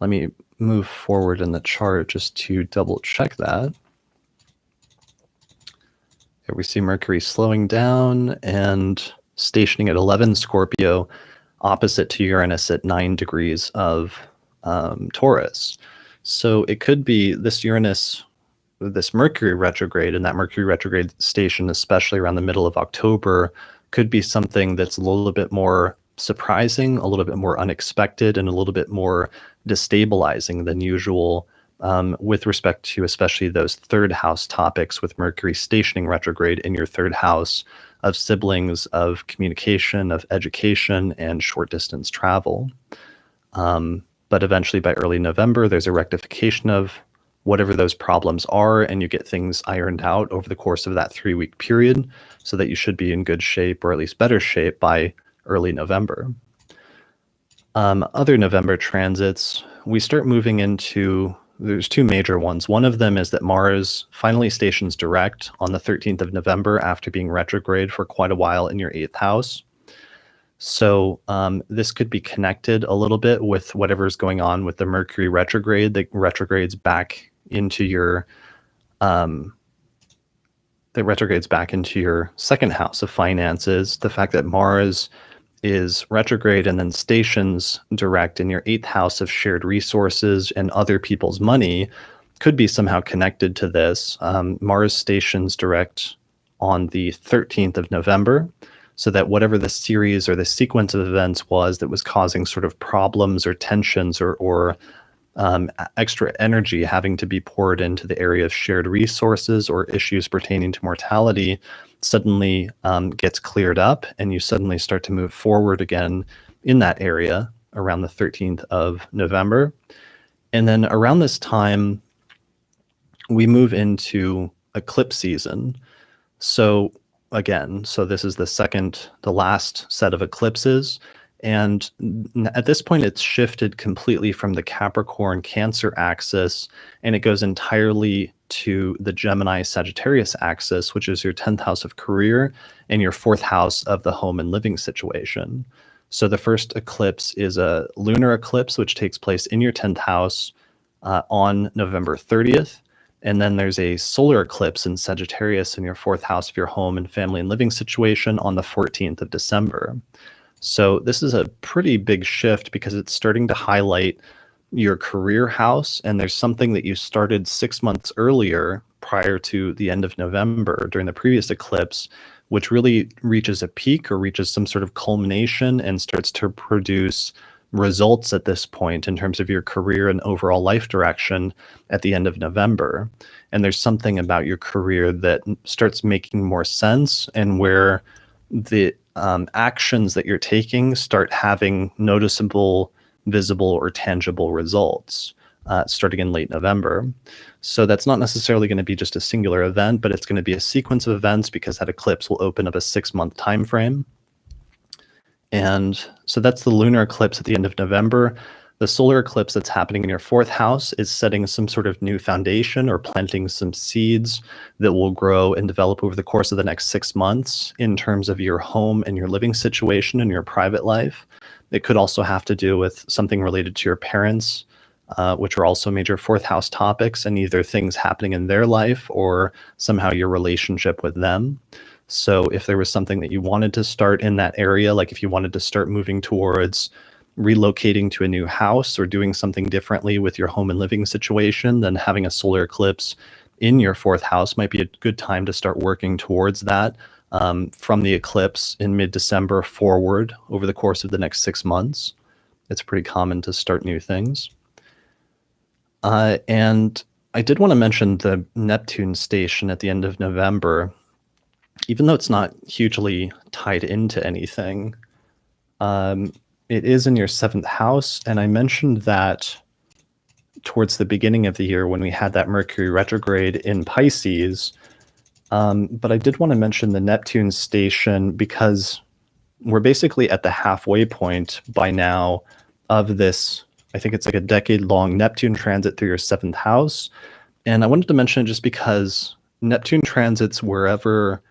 Let me move forward in the chart just to double check that. Here we see Mercury slowing down and stationing at 11 Scorpio, opposite to Uranus at 9 degrees of Taurus. So it could be this Mercury retrograde, and that Mercury retrograde station, especially around the middle of October, could be something that's a little bit more surprising, a little bit more unexpected, and a little bit more destabilizing than usual with respect to especially those third house topics, with Mercury stationing retrograde in your third house of siblings, of communication, of education, and short distance travel. But eventually by early November, there's a rectification of whatever those problems are, and you get things ironed out over the course of that 3-week period, so that you should be in good shape, or at least better shape, by early November. Other November transits, we start moving into, there's two major ones. One of them is that Mars finally stations direct on the 13th of November after being retrograde for quite a while in your 8th house. So this could be connected a little bit with whatever's going on with the Mercury retrograde that retrogrades back into your second house of finances. The fact that Mars is retrograde and then stations direct in your 8th house of shared resources and other people's money could be somehow connected to this. Mars stations direct on the 13th of November, so that whatever the series or the sequence of events was that was causing sort of problems or tensions or extra energy having to be poured into the area of shared resources or issues pertaining to mortality suddenly gets cleared up, and you suddenly start to move forward again in that area around the 13th of November. And then around this time, we move into eclipse season. So this is the last set of eclipses. And at this point, it's shifted completely from the Capricorn Cancer axis, and it goes entirely to the Gemini Sagittarius axis, which is your 10th house of career and your 4th house of the home and living situation. So the first eclipse is a lunar eclipse, which takes place in your 10th house on November 30th. And then there's a solar eclipse in Sagittarius in your 4th house of your home and family and living situation on the 14th of December. So this is a pretty big shift because it's starting to highlight your career house, and there's something that you started 6 months earlier prior to the end of November during the previous eclipse, which really reaches a peak or reaches some sort of culmination and starts to produce results at this point in terms of your career and overall life direction at the end of November. And there's something about your career that starts making more sense, and where the actions that you're taking start having noticeable, visible, or tangible results starting in late November. So that's not necessarily going to be just a singular event, but it's going to be a sequence of events, because that eclipse will open up a 6-month time frame. And so that's the lunar eclipse at the end of November. The solar eclipse that's happening in your 4th house is setting some sort of new foundation or planting some seeds that will grow and develop over the course of the next 6 months in terms of your home and your living situation and your private life. It could also have to do with something related to your parents, which are also major 4th house topics, and either things happening in their life or somehow your relationship with them. So if there was something that you wanted to start in that area, like if you wanted to start moving towards relocating to a new house or doing something differently with your home and living situation, then having a solar eclipse in your 4th house might be a good time to start working towards that from the eclipse in mid-December forward over the course of the next 6 months. It's pretty common to start new things. And I did want to mention the Neptune station at the end of November. Even though it's not hugely tied into anything, it is in your 7th house, and I mentioned that towards the beginning of the year when we had that Mercury retrograde in Pisces, but I did want to mention the Neptune station because we're basically at the halfway point by now of this, I think it's like a decade-long Neptune transit through your 7th house, And I wanted to mention it just because Neptune transits wherever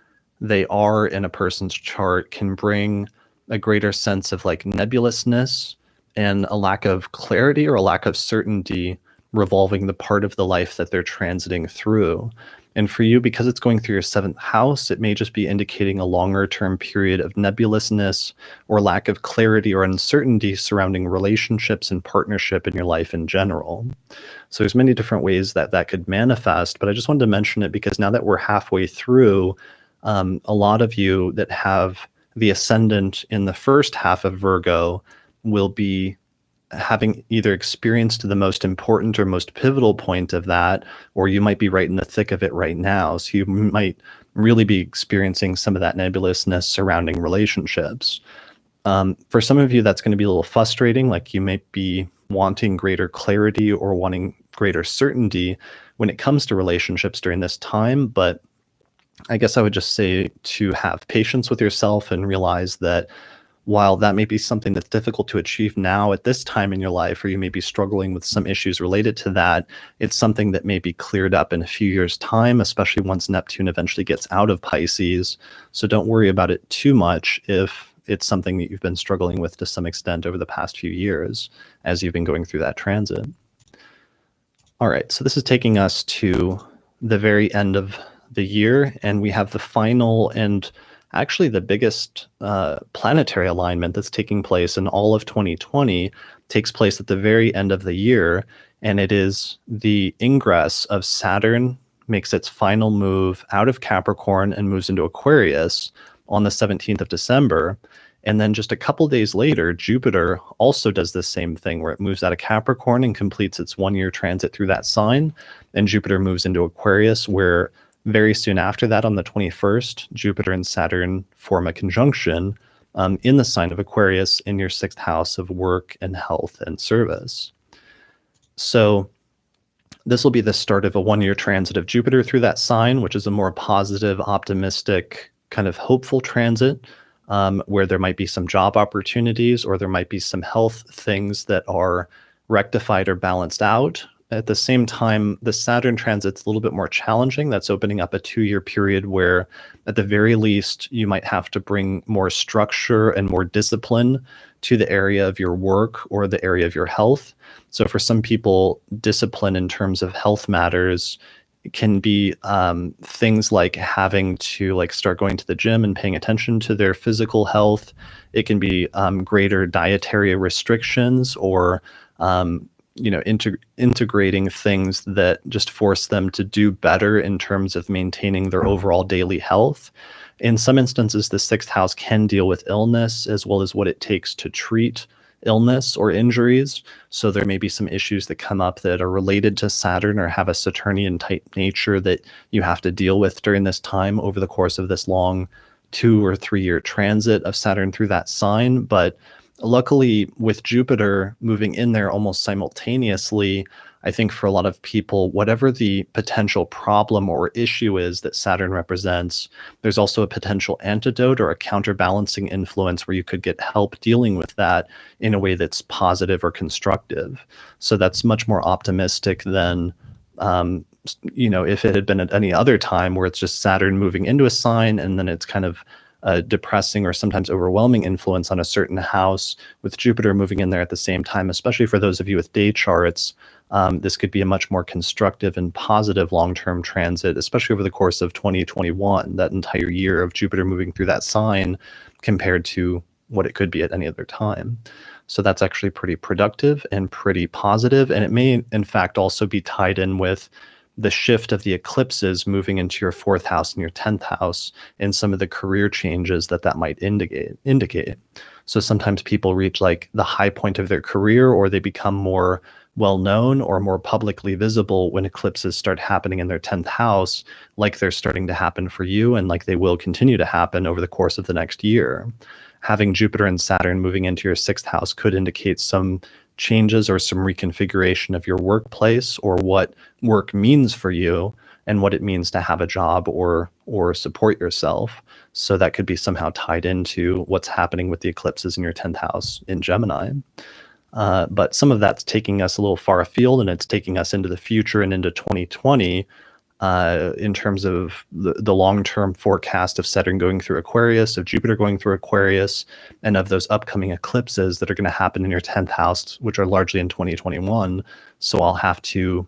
they are in a person's chart can bring a greater sense of like nebulousness and a lack of clarity or a lack of certainty revolving the part of the life that they're transiting through. And for you, because it's going through your seventh house, it may just be indicating a longer term period of nebulousness or lack of clarity or uncertainty surrounding relationships and partnership in your life in general. So there's many different ways that that could manifest, but I just wanted to mention it because now that we're halfway through, a lot of you that have the ascendant in the first half of Virgo will be having either experienced the most important or most pivotal point of that, or you might be right in the thick of it right now. So you might really be experiencing some of that nebulousness surrounding relationships. For some of you, that's going to be a little frustrating. Like you might be wanting greater clarity or wanting greater certainty when it comes to relationships during this time. But I guess I would just say to have patience with yourself and realize that while that may be something that's difficult to achieve now at this time in your life, or you may be struggling with some issues related to that, it's something that may be cleared up in a few years' time, especially once Neptune eventually gets out of Pisces. So don't worry about it too much if it's something that you've been struggling with to some extent over the past few years as you've been going through that transit. All right, so this is taking us to the very end of the year, and we have the final and actually the biggest planetary alignment that's taking place in all of 2020 takes place at the very end of the year, and it is the ingress of Saturn makes its final move out of Capricorn and moves into Aquarius on the 17th of December. And then just a couple days later, Jupiter also does the same thing where it moves out of Capricorn and completes its 1-year transit through that sign. And Jupiter moves into Aquarius, where very soon after that, on the 21st, Jupiter and Saturn form a conjunction in the sign of Aquarius in your 6th house of work and health and service. So this will be the start of a 1-year transit of Jupiter through that sign, which is a more positive, optimistic, kind of hopeful transit, where there might be some job opportunities or there might be some health things that are rectified or balanced out. At the same time, the Saturn transit's a little bit more challenging. That's opening up a 2-year period where, at the very least, you might have to bring more structure and more discipline to the area of your work or the area of your health. So for some people, discipline in terms of health matters can be things like having to start going to the gym and paying attention to their physical health. It can be greater dietary restrictions or integrating things that just force them to do better in terms of maintaining their overall daily health. In some instances, the 6th house can deal with illness as well as what it takes to treat illness or injuries. So there may be some issues that come up that are related to Saturn or have a Saturnian type nature that you have to deal with during this time over the course of this long 2 or 3 year transit of Saturn through that sign. But luckily, with Jupiter moving in there almost simultaneously, I think for a lot of people, whatever the potential problem or issue is that Saturn represents, there's also a potential antidote or a counterbalancing influence where you could get help dealing with that in a way that's positive or constructive. So that's much more optimistic than, if it had been at any other time where it's just Saturn moving into a sign and then it's kind of a depressing or sometimes overwhelming influence on a certain house. With Jupiter moving in there at the same time, especially for those of you with day charts, this could be a much more constructive and positive long-term transit, especially over the course of 2021, that entire year of Jupiter moving through that sign compared to what it could be at any other time. So that's actually pretty productive and pretty positive. And it may, in fact, also be tied in with the shift of the eclipses moving into your 4th house and your 10th house and some of the career changes that might indicate. So sometimes people reach the high point of their career, or they become more well-known or more publicly visible when eclipses start happening in their 10th house, like they're starting to happen for you and like they will continue to happen over the course of the next year. Having Jupiter and Saturn moving into your 6th house could indicate some changes or some reconfiguration of your workplace or what work means for you and what it means to have a job or support yourself. So that could be somehow tied into what's happening with the eclipses in your 10th house in Gemini. But some of that's taking us a little far afield, and it's taking us into the future and into 2020 in terms of the long-term forecast of Saturn going through Aquarius, of Jupiter going through Aquarius, and of those upcoming eclipses that are going to happen in your 10th house, which are largely in 2021. So I'll have to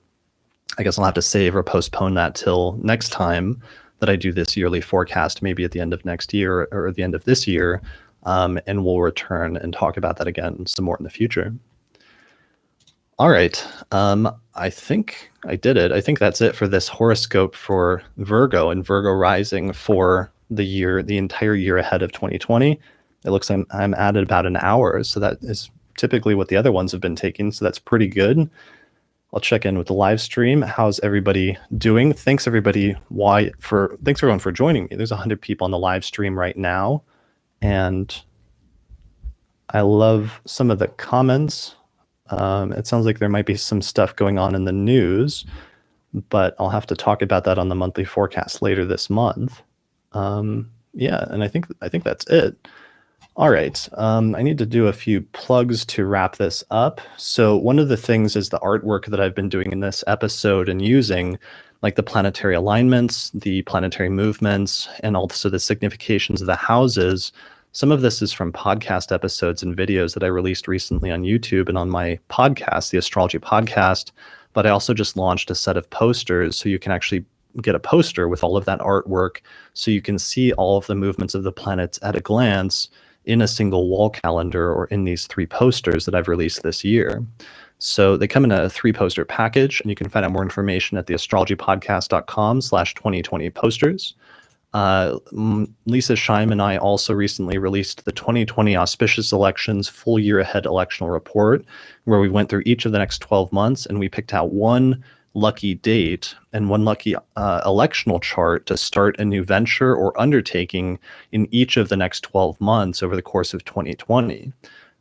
save or postpone that till next time that I do this yearly forecast, maybe at the end of next year or at the end of this year, and we'll return and talk about that again some more in the future. All right. I think I did it. I think that's it for this horoscope for Virgo and Virgo rising for the entire year ahead of 2020. It looks like I'm at about an hour, so that is typically what the other ones have been taking, so that's pretty good. I'll check in with the live stream. How's everybody doing? Thanks everybody. Thanks everyone for joining me. There's 100 people on the live stream right now, and I love some of the comments. It sounds like there might be some stuff going on in the news, but I'll have to talk about that on the monthly forecast later this month. Yeah, and I think that's it. All right, I need to do a few plugs to wrap this up. So one of the things is the artwork that I've been doing in this episode and using, like the planetary alignments, the planetary movements, and also the significations of the houses. Some of this is from podcast episodes and videos that I released recently on YouTube and on my podcast, the Astrology Podcast. But I also just launched a set of posters, so you can actually get a poster with all of that artwork, so you can see all of the movements of the planets at a glance in a single wall calendar, or in these 3 posters that I've released this year. So they come in a 3-poster package, and you can find out more information at the astrologypodcast.com/2020 posters. Leisa, Schaim, and I also recently released the 2020 Auspicious Elections Full Year Ahead Electional Report, where we went through each of the next 12 months, and we picked out one lucky date and one lucky electional chart to start a new venture or undertaking in each of the next 12 months over the course of 2020.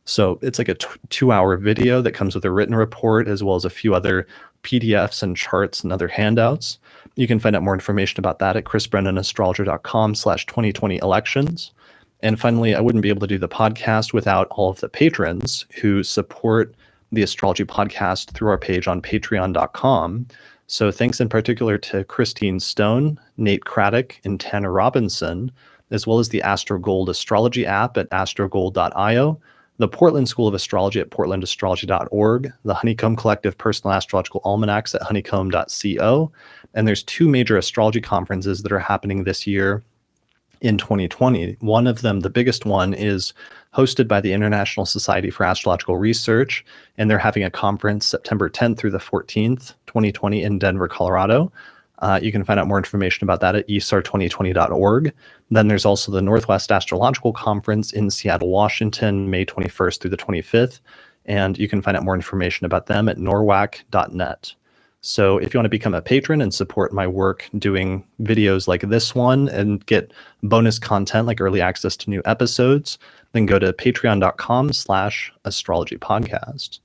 So it's like a 2-hour video that comes with a written report, as well as a few other PDFs and charts and other handouts. You can find out more information about that at chrisbrennanastrologer.com/2020 elections. And finally, I wouldn't be able to do the podcast without all of the patrons who support the Astrology Podcast through our page on patreon.com. So thanks in particular to Christine Stone, Nate Craddock, and Tanner Robinson, as well as the AstroGold Astrology app at astrogold.io, the Portland School of Astrology at portlandastrology.org, the Honeycomb Collective Personal Astrological Almanacs at honeycomb.co, and there's 2 major astrology conferences that are happening this year in 2020. One of them, the biggest one, is hosted by the International Society for Astrological Research, and they're having a conference September 10th through the 14th, 2020 in Denver, Colorado. You can find out more information about that at esar2020.org. Then there's also the Northwest Astrological Conference in Seattle, Washington, May 21st through the 25th. And you can find out more information about them at norwac.net. So if you want to become a patron and support my work doing videos like this one and get bonus content like early access to new episodes, then go to patreon.com/astrologypodcast.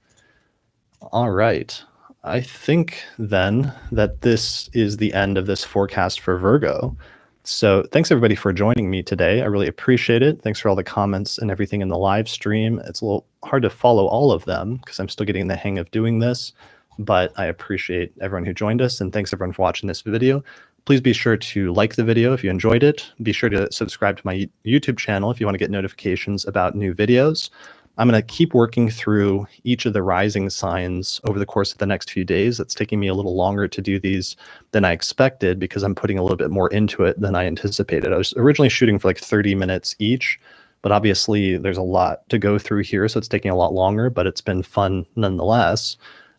All right. I think then that this is the end of this forecast for Virgo. So thanks everybody for joining me today. I really appreciate it. Thanks for all the comments and everything in the live stream. It's a little hard to follow all of them because I'm still getting the hang of doing this, but I appreciate everyone who joined us, and thanks everyone for watching this video. Please be sure to like the video if you enjoyed it. Be sure to subscribe to my YouTube channel if you want to get notifications about new videos. I'm going to keep working through each of the rising signs over the course of the next few days. It's taking me a little longer to do these than I expected because I'm putting a little bit more into it than I anticipated. I was originally shooting for like 30 minutes each, but obviously there's a lot to go through here, so it's taking a lot longer, but it's been fun nonetheless.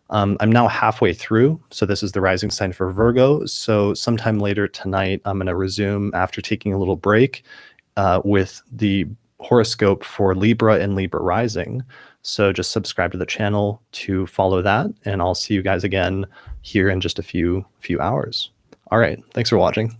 I'm now halfway through, so this is the rising sign for Virgo. So sometime later tonight, I'm going to resume after taking a little break with the horoscope for Libra and Libra rising. So just subscribe to the channel to follow that, and I'll see you guys again here in just a few hours. All right, thanks for watching.